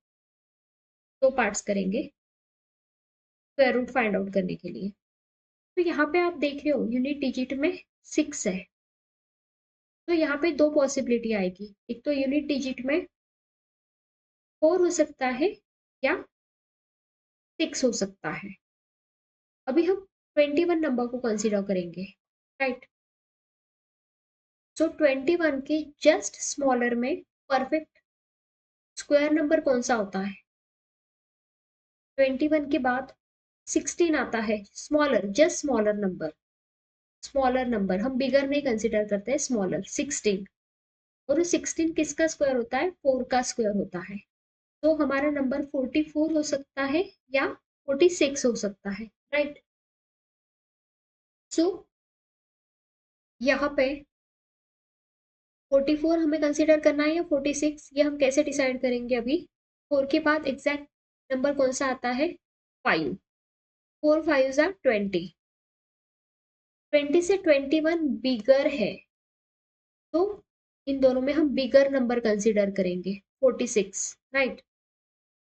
2 पार्ट्स करेंगे स्क्वायर रूट फाइंड आउट करने के लिए। तो यहाँ पे आप देख रहे हो यूनिट डिजिट में 6 है। तो यहाँ पे 2 पॉसिबिलिटी आएगी, एक तो यूनिट डिजिट में 4 हो सकता है या 6 हो सकता है। अभी हम 21 नंबर को कंसीडर करेंगे, राइट। सो 21 के जस्ट स्मॉलर में परफेक्ट स्क्वायर नंबर कौन सा होता है? 21 के बाद 16 आता है, smaller, just smaller number, smaller number, हम बिगर नहीं कंसिडर करते, स्मॉलर 16। और 16 किसका स्क्वायर होता है? 4 का स्क्वायर होता है। तो हमारा नंबर 44 हो सकता है या 46 हो सकता है, राइट। सो यहाँ पे 44 हमें कंसिडर करना है या 46, ये हम कैसे डिसाइड करेंगे अभी? 4 के बाद एग्जैक्ट नंबर कौन सा आता है? 5। 4 5 आर 20। 20 से 21 बिगर है, तो इन दोनों में हम बिगर नंबर कंसिडर करेंगे, 46, राइट।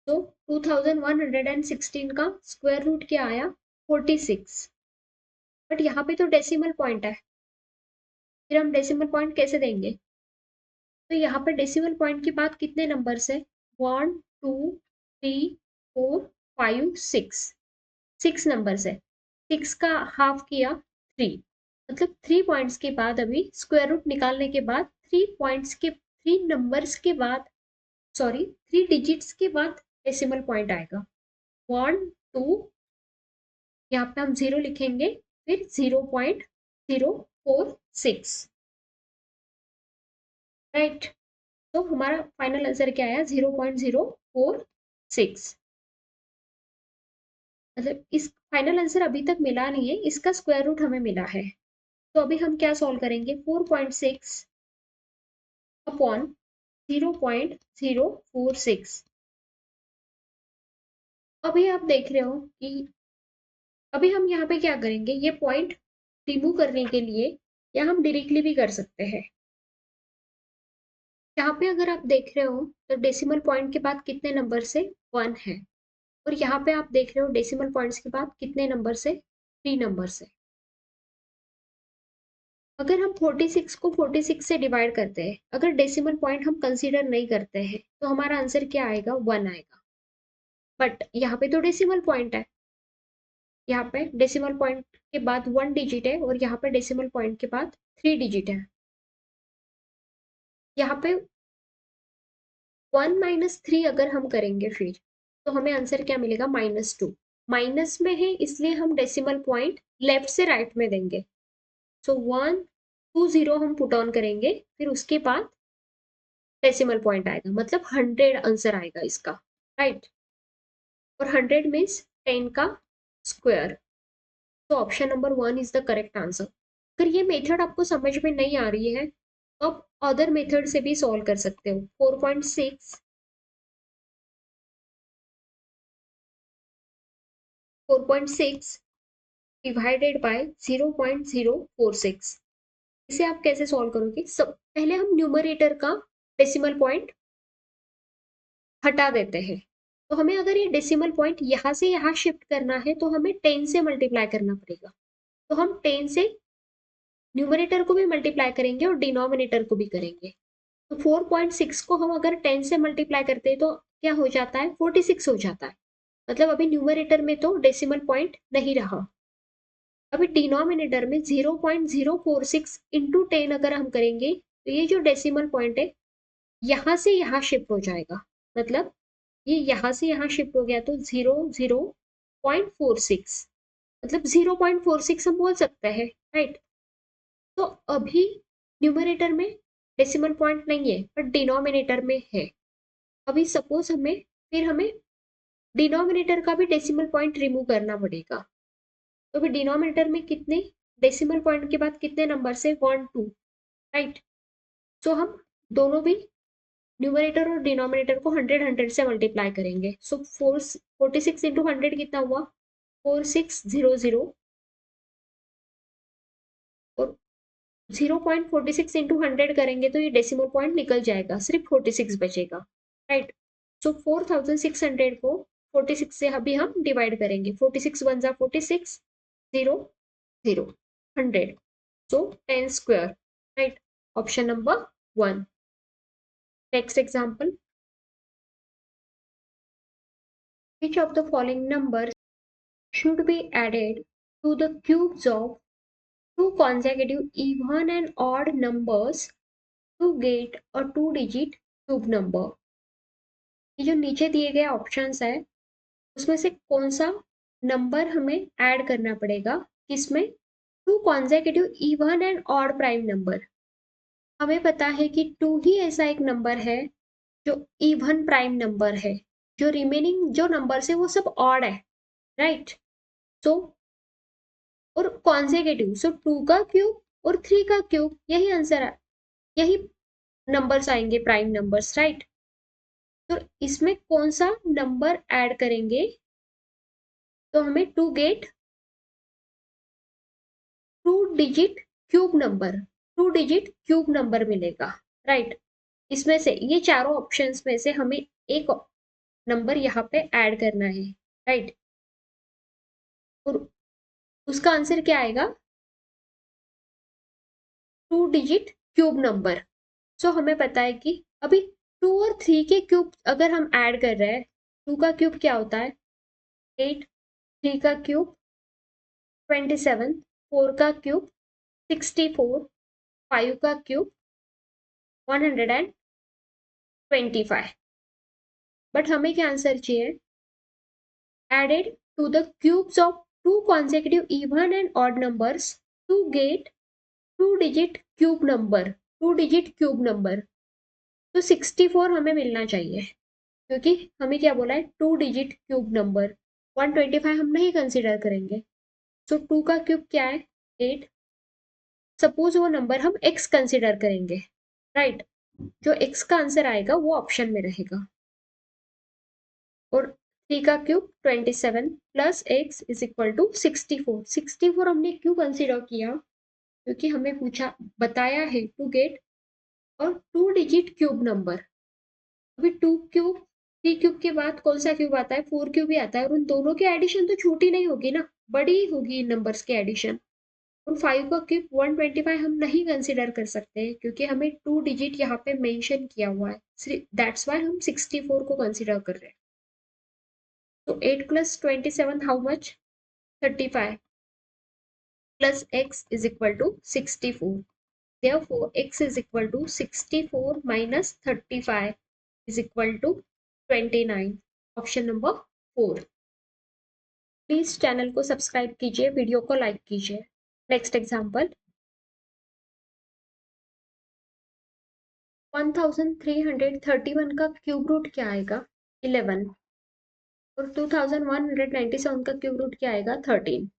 तो 2116 का स्क्वायर रूट क्या आया? 46। बट यहाँ पे तो डेसिमल पॉइंट है, फिर हम डेसिमल पॉइंट कैसे देंगे? तो यहाँ पे डेसिमल पॉइंट की बात कितने नंबर से? 1 2 3 4 5 6, 6 नंबर से। 6 का हाफ किया 3, मतलब 3 पॉइंट्स के बाद, अभी स्क्वायर रूट निकालने के बाद 3 पॉइंट्स के 3 नंबर्स के बाद, सॉरी 3 डिजिट्स के बाद डेसिमल पॉइंट आएगा। 1 2, यहाँ पे हम 0 लिखेंगे, फिर 0.046, राइट। तो हमारा फाइनल आंसर क्या आया? 0.046। मतलब इस फाइनल आंसर अभी तक मिला नहीं है, इसका स्क्वायर रूट हमें मिला है। तो अभी हम क्या सॉल्व करेंगे? 4.6 अपॉन 0.046। अभी आप देख रहे हो कि अभी हम यहाँ पे क्या करेंगे, ये पॉइंट रिमूव करने के लिए, या हम डायरेक्टली भी कर सकते हैं। यहाँ पे अगर आप देख रहे हो तो डेसिमल पॉइंट के बाद कितने नंबर से? 1 है। और यहाँ पे आप देख रहे हो डेसिमल पॉइंट्स के बाद कितने नंबर से? 3 नंबर से। अगर हम 46 को 46 से डिवाइड करते हैं, अगर डेसिमल पॉइंट हम कंसीडर नहीं करते हैं, तो हमारा आंसर क्या आएगा? 1 आएगा। बट यहाँ पे तो डेसिमल पॉइंट है, यहाँ पे डेसिमल पॉइंट के बाद 1 डिजिट है, और यहाँ पे डेसिमल पॉइंट के बाद 3 डिजिट है। यहाँ पे 1 माइनस 3 अगर हम करेंगे फिर, तो हमें आंसर क्या मिलेगा? -2। माइनस में है इसलिए हम डेसिमल पॉइंट लेफ्ट से राइट में देंगे। सो 1 2 0 हम पुट ऑन करेंगे, फिर उसके बाद डेसिमल पॉइंट आएगा, मतलब 100 आंसर आएगा इसका, राइट। और 100 मीन्स 10 का स्क्वायर। तो option number 1 is the correct answer. अगर ये मेथड आपको समझ में नहीं आ रही है, तो आप अदर मेथड से भी सॉल्व कर सकते हो। 4.6 डिवाइडेड बाय 0.046, इसे आप कैसे सॉल्व करोगे? सब पहले हम न्यूमरेटर का डेसिमल पॉइंट हटा देते हैं। तो हमें अगर ये डेसिमल पॉइंट यहाँ से यहाँ शिफ्ट करना है, तो हमें 10 से मल्टीप्लाई करना पड़ेगा। तो हम 10 से न्यूमरेटर को भी मल्टीप्लाई करेंगे और डिनोमिनेटर को भी करेंगे। तो 4.6 को हम अगर 10 से मल्टीप्लाई करते हैं, तो क्या हो जाता है? 46 हो जाता है। मतलब अभी न्यूमरेटर में तो डेसिमल पॉइंट नहीं रहा। अभी डिनोमिनेटर में 0.046 इंटू 10 अगर हम करेंगे, तो ये जो डेसिमल पॉइंट है यहाँ से यहाँ शिफ्ट हो जाएगा। मतलब ये यहाँ से यहाँ शिफ्ट हो गया, तो 0.46, मतलब 0.46 हम बोल सकते हैं, राइट। तो अभी न्यूमरेटर में डेसिमल पॉइंट नहीं है, पर डिनोमिनेटर में है। अभी सपोज हमें डिनोमिनेटर का भी डेसिमल पॉइंट रिमूव करना पड़ेगा। तो अभी डिनोमिनेटर में कितने डेसिमल पॉइंट के बाद कितने नंबर से? 1 2, राइट। सो हम दोनों भी न्यूमरेटर और डिनोमिनेटर को 100 100 से मल्टीप्लाई करेंगे। सो 46 इंटू 100 कितना हुआ? 4600। और 0.46 इंटू 100 करेंगे तो ये डेसिमल पॉइंट निकल जाएगा, सिर्फ 46 बचेगा, राइट। सो 4600 को 46 से अभी हम डिवाइड करेंगे। 46 1 जा 46, 0 0, 100, सो 10 square, right. Option number 1। Next example, which of the following numbers should be added to the cubes of two consecutive even and odd numbers to get a 2-digit cube number? ये जो नीचे दिए गए options है उसमें से कौन सा नंबर हमें ऐड करना पड़ेगा, किसमें, two consecutive even and odd prime number. हमें पता है कि टू ही ऐसा एक नंबर है जो इवन प्राइम नंबर है, जो रिमेनिंग जो नंबर है वो सब ऑड है, राइट। सो और कॉन्सेक्यूटिव, सो टू का क्यूब और थ्री का क्यूब, यही आंसर है, यही नंबर्स आएंगे प्राइम नंबर्स, राइट। तो इसमें कौन सा नंबर ऐड करेंगे तो हमें to get two digit cube number, two digit cube number मिलेगा, राइट। इसमें से ये चारों ऑप्शंस में से हमें एक नंबर यहाँ पे ऐड करना है, राइट। और उसका आंसर क्या आएगा, टू डिजिट क्यूब नंबर। सो हमें पता है कि अभी टू और थ्री के क्यूब अगर हम ऐड कर रहे हैं, टू का क्यूब क्या होता है 8, थ्री का क्यूब 27, फोर का क्यूब 64, फाइव का क्यूब 125। बट हमें क्या आंसर चाहिए, added to the cubes of two consecutive even and odd numbers to get two digit cube number, to digit cube number. तो 64 हमें मिलना चाहिए, क्योंकि हमें क्या बोला है, टू डिजिट क्यूब नंबर। 125 हम नहीं कंसिडर करेंगे। सो टू का क्यूब क्या है 8, सपोज वो नंबर हम x कंसिडर करेंगे, राइट। जो x का आंसर आएगा वो ऑप्शन में रहेगा। और 3 का cube 27 plus x is equal to 64। 64 हमने क्यों कंसिडर किया, क्योंकि हमें पूछा बताया है टू गेट और टू डिजिट क्यूब नंबर। अभी टू क्यूब थ्री क्यूब के बाद कौन सा क्यूब आता है, फोर क्यूब भी आता है, और उन दोनों की एडिशन तो छोटी नहीं होगी ना, बड़ी होगी इन नंबर्स की एडिशन। और फाइव का क्यूब 125 हम नहीं कंसिडर कर सकते क्योंकि हमें टू डिजिट यहाँ पे मेंशन किया हुआ है, दैट्स वाई हम 64 को कंसिडर कर रहे हैं। तो 8 plus 27 how much, 35 plus x is equal to 64. Therefore x is equal to 64 minus 35 is equal to 29. Option number 4। Please channel को सब्सक्राइब कीजिए, वीडियो को लाइक कीजिए। नेक्स्ट एग्जांपल, 1331 का क्यूब रूट क्या आएगा 11, और 2197 का क्यूब रूट क्या आएगा 13,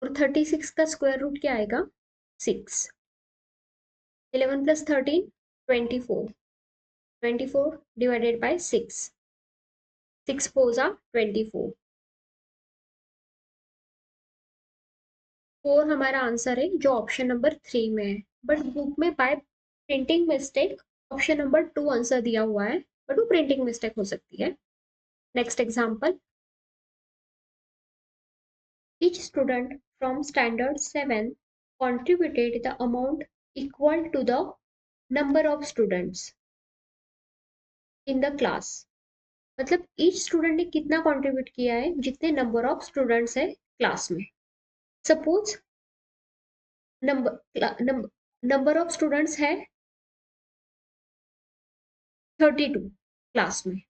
और 36 का स्क्वायर रूट क्या आएगा 6। 11 plus 13 24, 24 divided by 6, 6 fours are 24। 4 हमारा आंसर है जो ऑप्शन नंबर 3 में है, बट बुक में bye printing mistake option number 2 answer दिया हुआ है, बट वो प्रिंटिंग मिस्टेक हो सकती है। Next example, each student from standard 7 contributed the amount equal to the number of students in the class। मतलब ईच स्टूडेंट ने कितना कंट्रीब्यूट किया है जितने नंबर ऑफ स्टूडेंट्स है क्लास में। सपोज नंबर ऑफ स्टूडेंट्स है 32 क्लास में,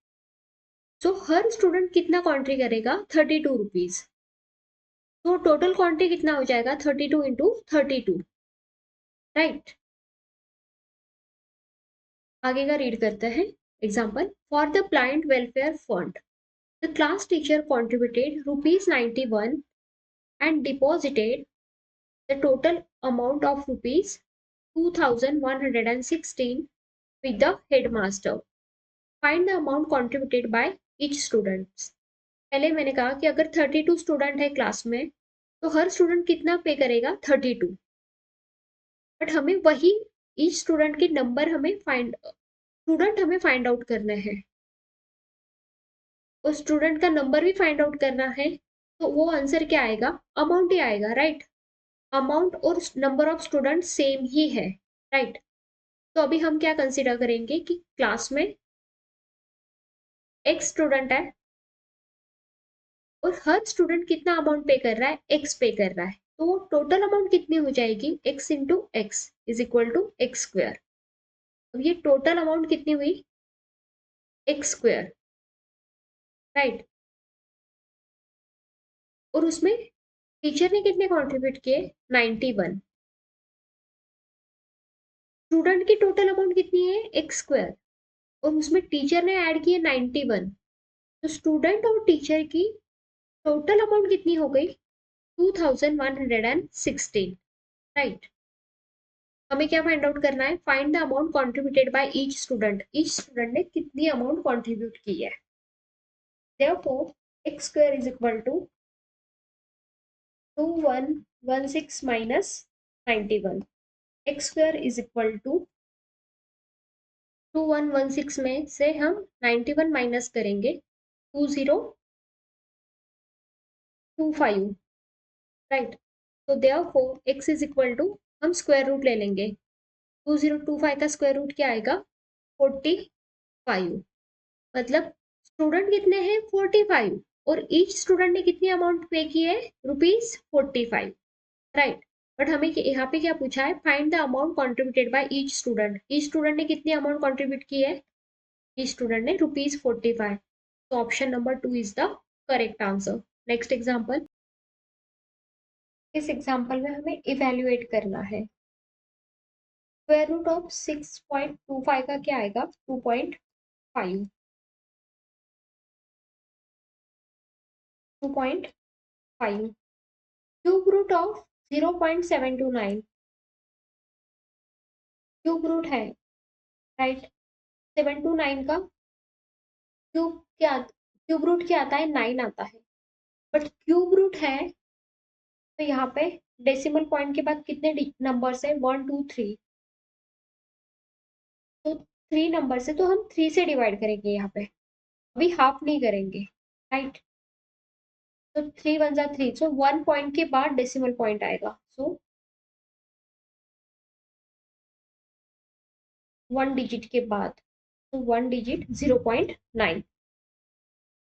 तो हर स्टूडेंट कितना कॉन्ट्री करेगा 32 रुपीज। तो टोटल कॉन्ट्री कितना हो जाएगा 32 इंटू 32, राइट। आगे का रीड करते हैं example, for the blind welfare fund the class teacher contributed ₹91 and deposited the total amount of ₹2116 with the headmaster. Find the amount contributed by each student। पहले मैंने कहा कि अगर 32 स्टूडेंट है क्लास में तो हर स्टूडेंट कितना पे करेगा 32, बट हमें वही ईच स्टूडेंट के नंबर हमें फाइंड आउट करना है, और स्टूडेंट का नंबर भी फाइंड आउट करना है। तो वो आंसर क्या आएगा, अमाउंट ही आएगा, राइट। अमाउंट और नंबर ऑफ स्टूडेंट सेम ही है, राइट। तो अभी हम क्या कंसीडर करेंगे कि क्लास में x स्टूडेंट है और हर स्टूडेंट कितना अमाउंट पे कर रहा है, x पे कर रहा है, तो टोटल अमाउंट कितनी हो जाएगी x into x is equal to x square. अब ये टोटल अमाउंट कितनी हुई एक्स स्क्वायर, राइट। और उसमें टीचर ने कितने कंट्रीब्यूट किए? 91। स्टूडेंट की टोटल अमाउंट कितनी है? एक्स स्क्वायर, और उसमें टीचर ने ऐड किए 91। तो स्टूडेंट और टीचर की टोटल अमाउंट कितनी हो गई? 2116, राइट। हमें क्या फाइंड आउट करना है? Find the amount contributed by each student. Each student ने कितनी अमाउंट कॉन्ट्रीब्यूट की है। therefore x square is equal to 2116 minus 91। x square is equal to 2116 में से हम 91 माइनस करेंगे 2025, राइट। तो therefore x is equal to, हम स्क्वायर रूट ले लेंगे, 2025 का स्क्वायर रूट क्या आएगा? 45। मतलब स्टूडेंट कितने हैं? 45, और ईच स्टूडेंट ने कितनी अमाउंट पे की है? ₹45, राइट। बट हमें यहाँ पे क्या पूछा है? Find the amount contributed by each student. Each student ने कितनी अमाउंट कॉन्ट्रीब्यूट की है? ईच स्टूडेंट ने ₹45। तो option number 2 is the correct answer. Next example. इस एग्जाम्पल में हमें इवेल्युएट करना है। स्क्वायर रूट ऑफ 6.25 का क्या आएगा? 2.5। 2.5 cube root of 0.729, cube root है, राइट। 729 का क्यूब क्या, क्यूब रूट क्या आता है? 9 आता है। बट क्यूब रूट है तो यहाँ पे डेसिमल पॉइंट के बाद कितने नंबर्स है? 1 2 3। तो 3 नंबर से, तो हम 3 से डिवाइड करेंगे यहाँ पे, अभी हाफ नहीं करेंगे, राइट। तो 3 1 जा 3, सो 1 पॉइंट के बाद डेसिमल पॉइंट आएगा, सो 1 डिजिट के बाद, तो 1 डिजिट 0.9।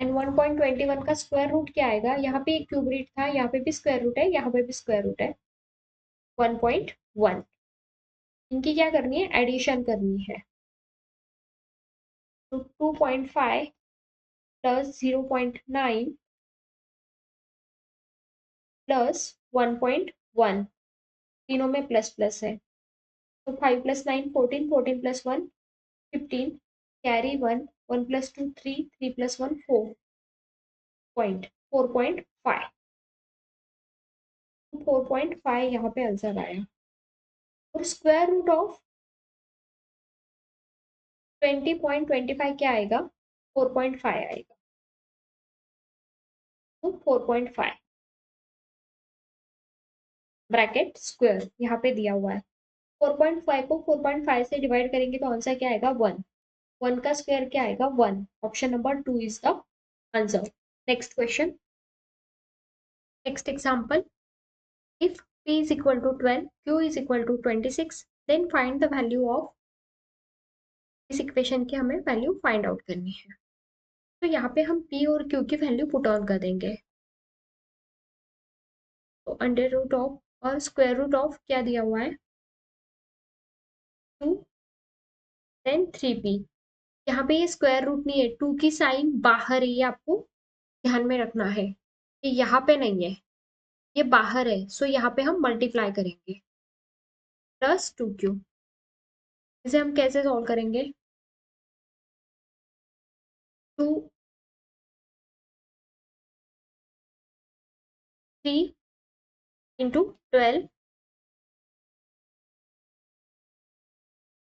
एंड 1.21 का स्क्वायर रूट क्या आएगा? यहाँ पे एक क्यूब रूट था, यहाँ पे भी स्क्वायर रूट है, यहाँ पे भी स्क्वायर रूट है, 1.1। इनकी क्या करनी है? एडिशन करनी है। तो 2.5 प्लस 0.9 प्लस 1.1, तीनों में प्लस प्लस है। तो 5 plus 9 14, 14 plus 1 15, carry 1, 1 plus 2 3, 3 plus 1 4, 4.5। 4.5 यहाँ पे आंसर आया। और स्क्वायर रूट ऑफ 20.25 क्या आएगा? 4.5 आएगा, तो 4.5 ब्रैकेट स्क्वायर यहाँ पे दिया हुआ है। 4.5 को 4.5 से डिवाइड करेंगे तो आंसर क्या आएगा? 1। 1 का स्क्वायर क्या आएगा? 1। Option number 2 is the answer. Next question, next example. If p is equal to 12, q is equal to 26, then find the value of, इस इक्वेशन की हमें वैल्यू फाइंड आउट करनी है। तो यहाँ पे हम p और q की वैल्यू पुट ऑन कर देंगे। तो अंडर रूट ऑफ और स्क्वायर रूट ऑफ क्या दिया हुआ है? 2 देन 3p। यहाँ पे ये स्क्वायर रूट नहीं है, 2 की साइन बाहर है, ये आपको ध्यान में रखना है। ये यहाँ पे नहीं है, ये बाहर है, सो यहाँ पे हम मल्टीप्लाई करेंगे प्लस 2q। इसे हम कैसे सॉल्व करेंगे? 2 3 इंटू 12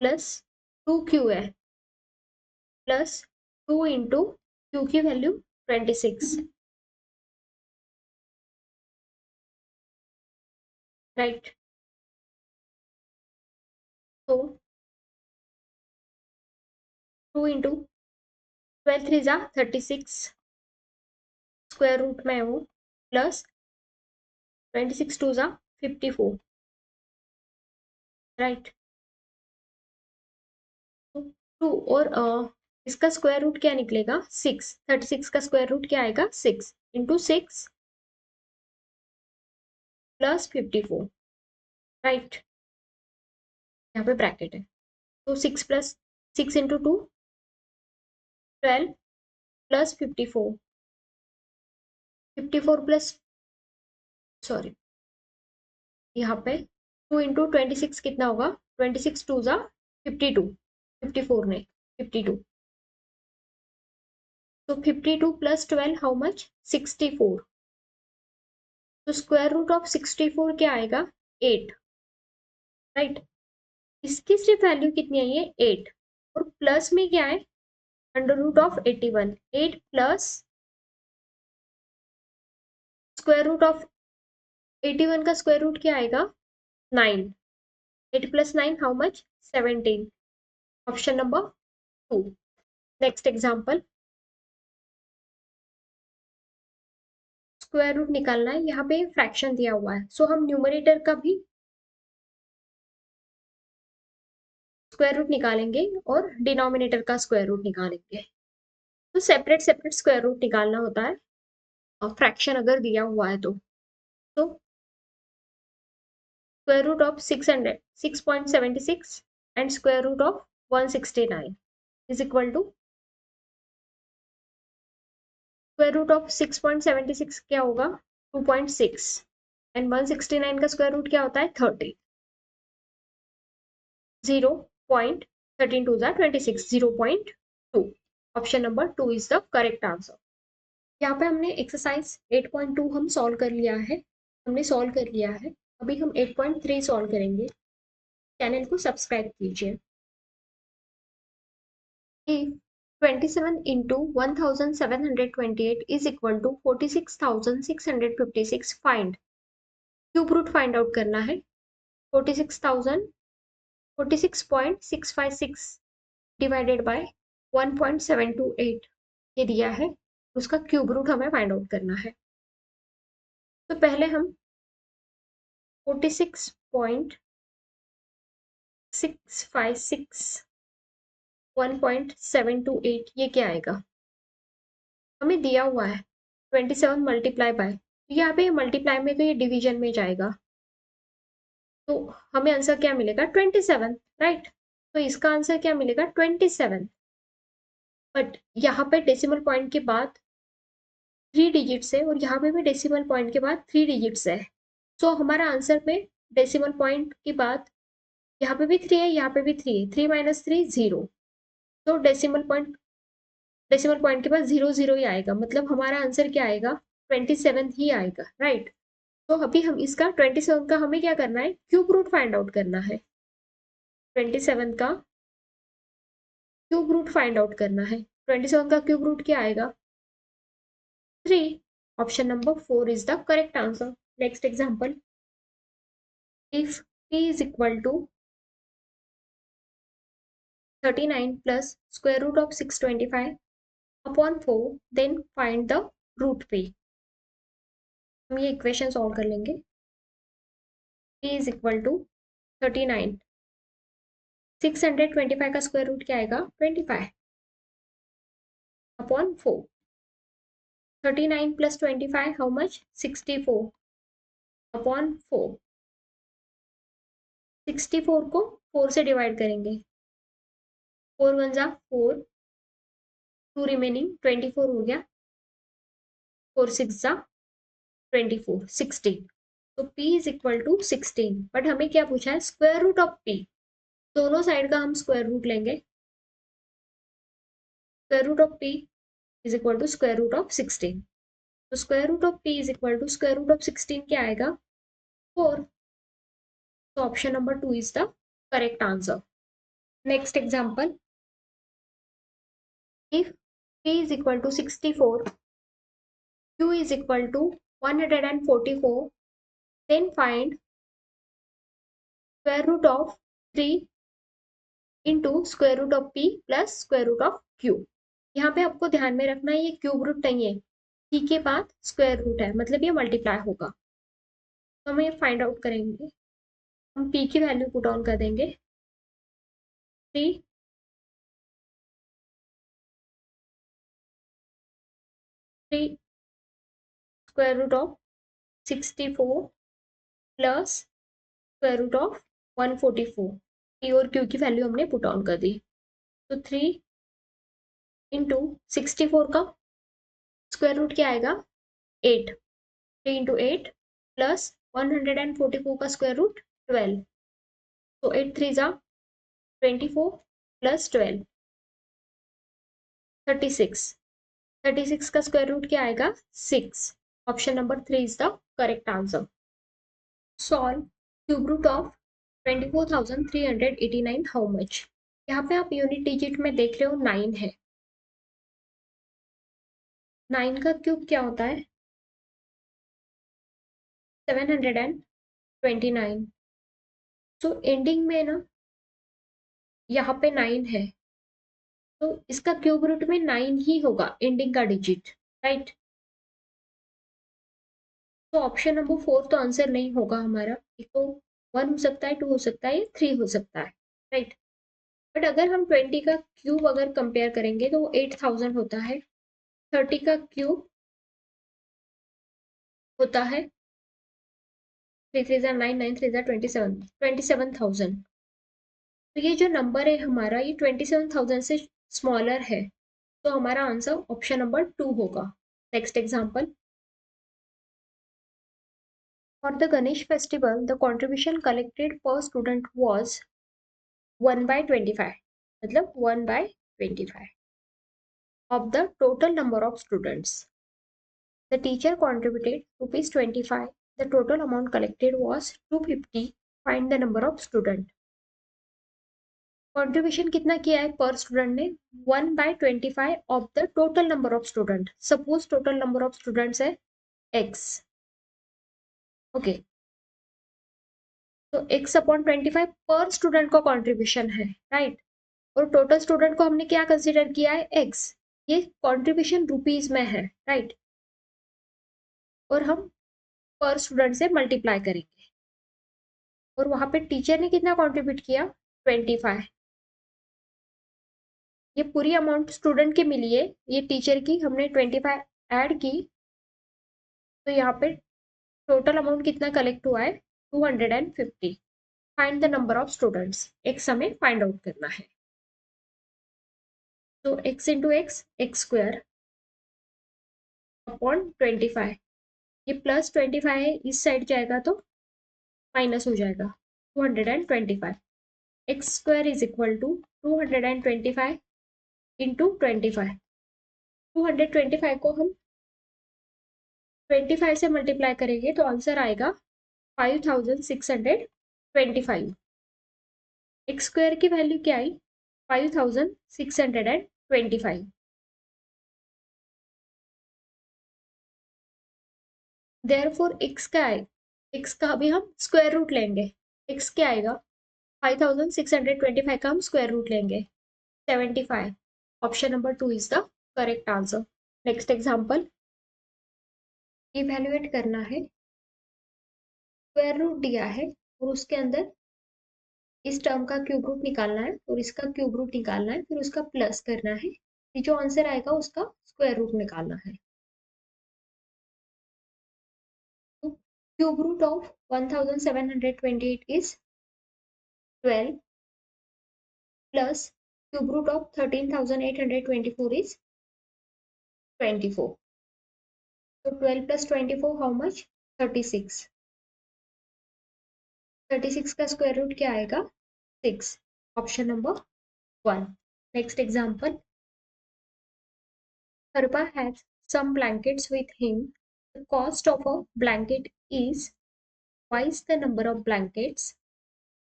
प्लस 2q है, प्लस 2 इंटू q की वैल्यू 26, राइट। तो 2 इंटू 12 3 जा 36, स्क्वायर रूट में हूँ, प्लस 26 2 जा 54, राइट। तो 2 और इसका स्क्वायर रूट क्या निकलेगा? 6। 36 का स्क्वायर रूट क्या आएगा? 6 इंटू 6 प्लस 54, राइट। यहाँ पे ब्रैकेट है, तो 6 plus 6 into 2 12 plus 54, 54 plus sorry यहाँ पे 2 इंटू 26 कितना होगा, 26 टू ज़ा 52, 54 नहीं 52, तो 52 प्लस 12 हाउ मच, 64, तो स्क्वायर रूट ऑफ 64 क्या आएगा, 8, राइट। इसकी सिर्फ वैल्यू कितनी आई है, 8, और प्लस में क्या है, under root of 81, 8 plus square root of 81 का स्क्वायर रूट क्या आएगा, 9, 8 plus 9 how much, 17, option number 2। Next example, square root निकालना है, यहाँ पे फ्रैक्शन दिया हुआ है, सो हम न्यूमरेटर का भी स्क्वायर रूट निकालेंगे और डिनोमिनेटर का स्क्वायर रूट निकालेंगे। तो सेपरेट सेपरेट स्क्वायर रूट निकालना होता है और फ्रैक्शन अगर दिया हुआ है तो square root of 6.76 and square root of 169 is equal to square root of 6.76 क्या होगा, 2.6 and 169 का square root क्या होता है, 30, 0.13 to the 26, 0.2, option number 2 is the correct answer. यहाँ पे हमने एक्सरसाइज 8.2 हम सॉल्व कर लिया है, हमने सॉल्व कर लिया है। अभी हम 8.3 सॉल्व करेंगे, चैनल को सब्सक्राइब कीजिए। 27 into 1728 is equal to 46,656, find, cube root find out करना है। 46,046.656 डिवाइडेड बाय 1.728 ये दिया है, उसका क्यूब रूट हमें फाइंड आउट करना है। तो पहले हम 46.656 1.728 ये क्या आएगा, हमें दिया हुआ है 27 मल्टीप्लाई बाय, यहाँ पे मल्टीप्लाई में तो ये डिवीजन में जाएगा, तो हमें आंसर क्या मिलेगा, 27, राइट। तो इसका आंसर क्या मिलेगा, 27, बट यहाँ पे डेसिमल पॉइंट के बाद 3 डिजिट्स है और यहाँ पे भी डेसिमल पॉइंट के बाद 3 डिजिट्स है, सो हमारा आंसर में डेसिमल पॉइंट के बाद यहाँ पे भी 3 है, यहाँ पे भी 3 है, 3 माइनस 3 0, तो डेसिमल पॉइंट के बाद 0 0 ही आएगा, मतलब हमारा आंसर क्या आएगा, 27 ही आएगा, राइट। तो अभी हम इसका 27 का हमें क्या करना है, क्यूब रूट फाइंड आउट करना है, 27 का क्यूब रूट फाइंड आउट करना है। 27 का क्यूब रूट क्या आएगा, 3, option number 4 is the correct answer. Next example, if p is equal to 39 plus square root of 625 upon 4 then find the root p। हम ये इक्वेशन सॉल्व कर लेंगे। p is equal to 39, 625 का square root क्या आएगा, 25 upon 4, 39 plus 25 how much, 64 upon 4, 64 को 4 से divide करेंगे, 4 1 जा 4, 2 रिमेनिंग 24 हो गया, 4 6 जा 24, 16, तो p is equal to 16, but हमें क्या पूछा है, स्क्वायर रूट ऑफ p, दोनों साइड का हम स्क्वायर रूट लेंगे, square root of p is equal to square root of 16, तो square root of p is equal to square root of 16 क्या आएगा, 4, तो option number 2 is the correct answer. Next example, if p is equal to 64, q is equal to 144, then find square root of 3 into square root of p plus square root of q। यहाँ पे आपको ध्यान में रखना है ये cube root नहीं है, p के बाद स्क्वायर रूट है, मतलब ये मल्टीप्लाई होगा, तो हम ये फाइंड आउट करेंगे। हम p की वैल्यू पुट ऑन कर देंगे, 3 square root of 64 plus square root of 144, p और q की वैल्यू हमने पुट ऑन कर दी, तो 3 इंटू 64 का स्क्वायर रूट क्या आएगा 8, 3 इंटू 8 प्लस 144 का स्क्वायर रूट 12, तो 8 3 जा 24 प्लस 12 36, 36 का स्क्वायर रूट क्या आएगा 6। Option number 3 is the correct answer. Solve cube root of 24,389 how much. यहाँ पे आप यूनिट डिजिट में देख रहे हो 9 है, 9 का क्यूब क्या होता है 729। तो एंडिंग में ना यहाँ पे 9 है, तो इसका क्यूब रूट में 9 ही होगा एंडिंग का डिजिट, राइट। तो ऑप्शन नंबर 4 तो आंसर नहीं होगा हमारा। एक तो 1 हो सकता है, 2 हो सकता है, 3 हो सकता है, राइट। बट अगर हम 20 का क्यूब अगर कंपेयर करेंगे तो वो 8000 होता है। 30 का क्यूब होता है 3 3 9 9 3 27, 27,000। तो ये जो नंबर है हमारा ये 27,000 से स्मॉलर है, तो हमारा आंसर ऑप्शन नंबर 2 होगा। Next example, for the Ganesh festival the contribution collected पर स्टूडेंट वाज 1/25, मतलब 1/25 of the total number of students. The teacher contributed ₹25. The total amount collected was 250. Find the number of student. Contribution कितना किया है पर student ने 1/25 of the total number of student. Suppose total number of students है x, okay, तो x upon 25 पर student का contribution है, राइट। और टोटल स्टूडेंट को हमने क्या कंसिडर किया है x, ये कॉन्ट्रीब्यूशन रुपीज में है, राइट। और हम पर स्टूडेंट से मल्टीप्लाई करेंगे, और वहां पे टीचर ने कितना कंट्रीब्यूट किया 25। ये पूरी अमाउंट स्टूडेंट की मिली है, ये टीचर की हमने 25 ऐड की, तो यहाँ पे टोटल अमाउंट कितना कलेक्ट हुआ है 250। Find the number of students, x हमें फाइंड आउट करना है। तो x into x square upon 25, ये प्लस 25 है, इस साइड जाएगा तो माइनस हो जाएगा 225। X square is equal to 225 into 25। 225 को हम 25 से मल्टीप्लाई करेंगे तो आंसर आएगा 5625। एक्स स्क्वायर की वैल्यू क्या आई 5625। देयरफॉर एक्स का है, एक्स का अभी हम स्क्वायर रूट लेंगे। एक्स क्या आएगा 5625 का हम स्क्वायर रूट लेंगे 75। Option number 2 is the correct answer. Next example, evaluate करना है, स्क्वायर रूट दिया है और उसके अंदर इस टर्म का क्यूब रूट निकालना है और इसका क्यूब रूट निकालना है, फिर उसका प्लस करना है, फिर जो आंसर आएगा उसका स्क्वायर रूट निकालना है। तो cube root of 1728 is 12 plus cube root of 13,824 is 24। तो 12 प्लस 24 हाउ मच 36। 36 का स्क्वायर रूट क्या आएगा 6। Option number 1। Next example, Harpa has some blankets with him. The cost of a blanket is twice the number of blankets.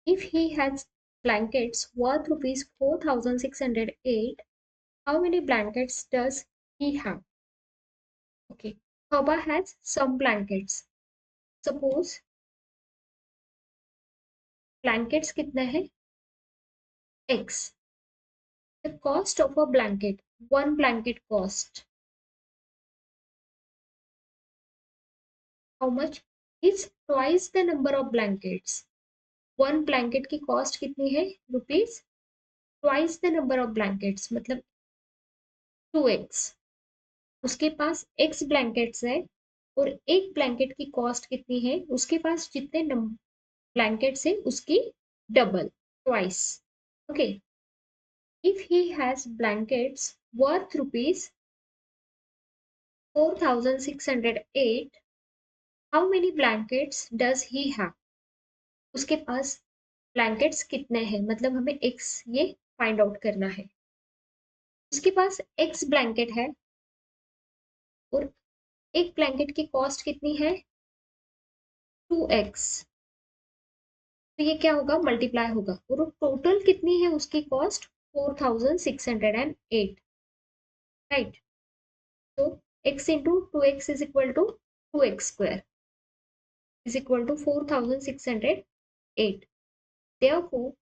If he has blankets worth rupees 4,608, how many blankets does he have? Okay, Harpa has some blankets. Suppose blankets कितने हैं X. The cost of a blanket, one blanket cost how much is twice the number of blankets. One blanket की cost कितनी है rupees twice the number of blankets, मतलब 2x। उसके पास x blankets है और एक ब्लैंकेट की कॉस्ट कितनी है, उसके पास जितने ब्लैंकेट्स है उसकी double twice. Okay, if he has blankets worth rupees 4608, how many blankets does he have? उसके पास ब्लैंकेट्स कितने हैं, मतलब हमें एक्स ये फाइंड आउट करना है। उसके पास एक्स ब्लैंकेट है और एक ब्लैंकेट की कॉस्ट कितनी है 2x, तो ये क्या होगा मल्टीप्लाई होगा, और टोटल कितनी है उसकी कॉस्ट 4608, राइट। तो x into 2x is equal to 2x² is equal to 4608। Therefore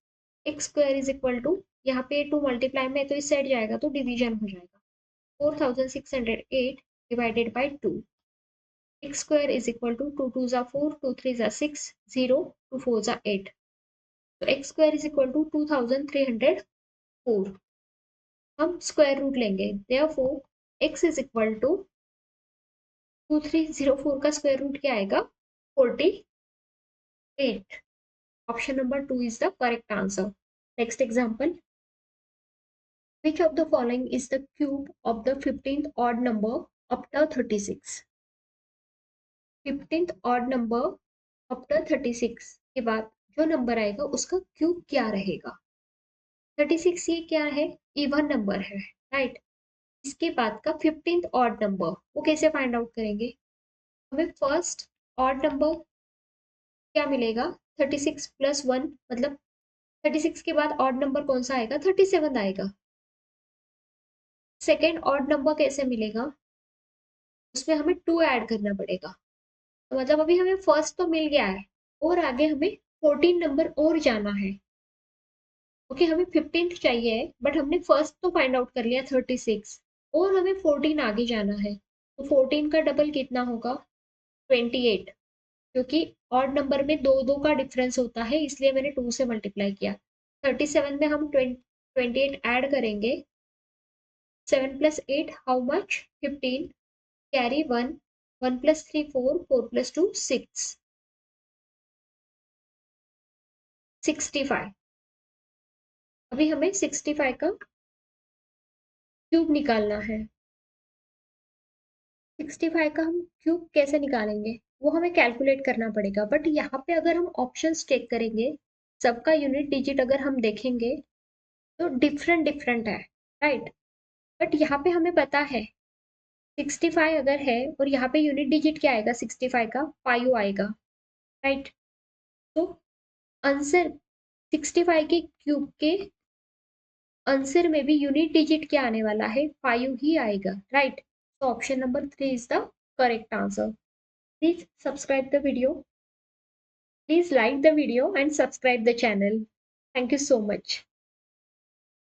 x² is equal to, यहाँ पे 2 मल्टीप्लाई में तो इस साइड जाएगा तो डिवीजन हो जाएगा, 4608 divided by 2, x² is equal to 2 2 जा 4, 2 3 जा 6, 0 2 4 जा 8, तो x² इज इक्वल टू 2304। हम स्क्वायर रूट लेंगे, therefore x is equal to 2304 का स्क्वायर रूट क्या आएगा 48। Option number 2 is the correct answer. Next example, which of the following is the cube of the 15th odd number up to 36? 15th odd number up to 36 के बाद जो number आएगा उसका cube क्या रहेगा। 36 ये क्या है इवन नंबर है, राइट। इसके बाद का 15th ऑड नंबर वो कैसे फाइंड आउट करेंगे, हमें फर्स्ट ऑड नंबर क्या मिलेगा 36 प्लस 1, मतलब 36 के बाद ऑड नंबर कौन सा आएगा 37 आएगा। सेकेंड ऑड नंबर कैसे मिलेगा, उसमें हमें 2 ऐड करना पड़ेगा, तो मतलब अभी हमें फर्स्ट तो मिल गया है और आगे हमें 14 नंबर और जाना है। ओके, हमें 15th चाहिए बट हमने फर्स्ट तो फाइंड आउट कर लिया 36 और हमें 14 आगे जाना है, तो 14 का डबल कितना होगा 28, क्योंकि ऑड नंबर में 2 2 का डिफरेंस होता है इसलिए मैंने 2 से मल्टीप्लाई किया। 37 में हम 28 ऐड करेंगे, 7 plus 8 how much 15, carry 1, 1 plus 3 4, 4 plus 2 6, 65। अभी हमें 65 का क्यूब निकालना है। 65 का हम क्यूब कैसे निकालेंगे वो हमें कैलकुलेट करना पड़ेगा, बट यहाँ पे अगर हम ऑप्शंस चेक करेंगे सबका यूनिट डिजिट अगर हम देखेंगे तो डिफरेंट डिफरेंट है, राइट। बट यहाँ पे हमें पता है 65 अगर है और यहाँ पे यूनिट डिजिट क्या आएगा 65 का 5 आएगा, राइट। तो आंसर 65 के क्यूब के आंसर में भी यूनिट डिजिट क्या आने वाला है 5 ही आएगा, राइट। तो option number 3 is the correct answer. Please subscribe the video, please like the video and subscribe the channel. Thank you so much.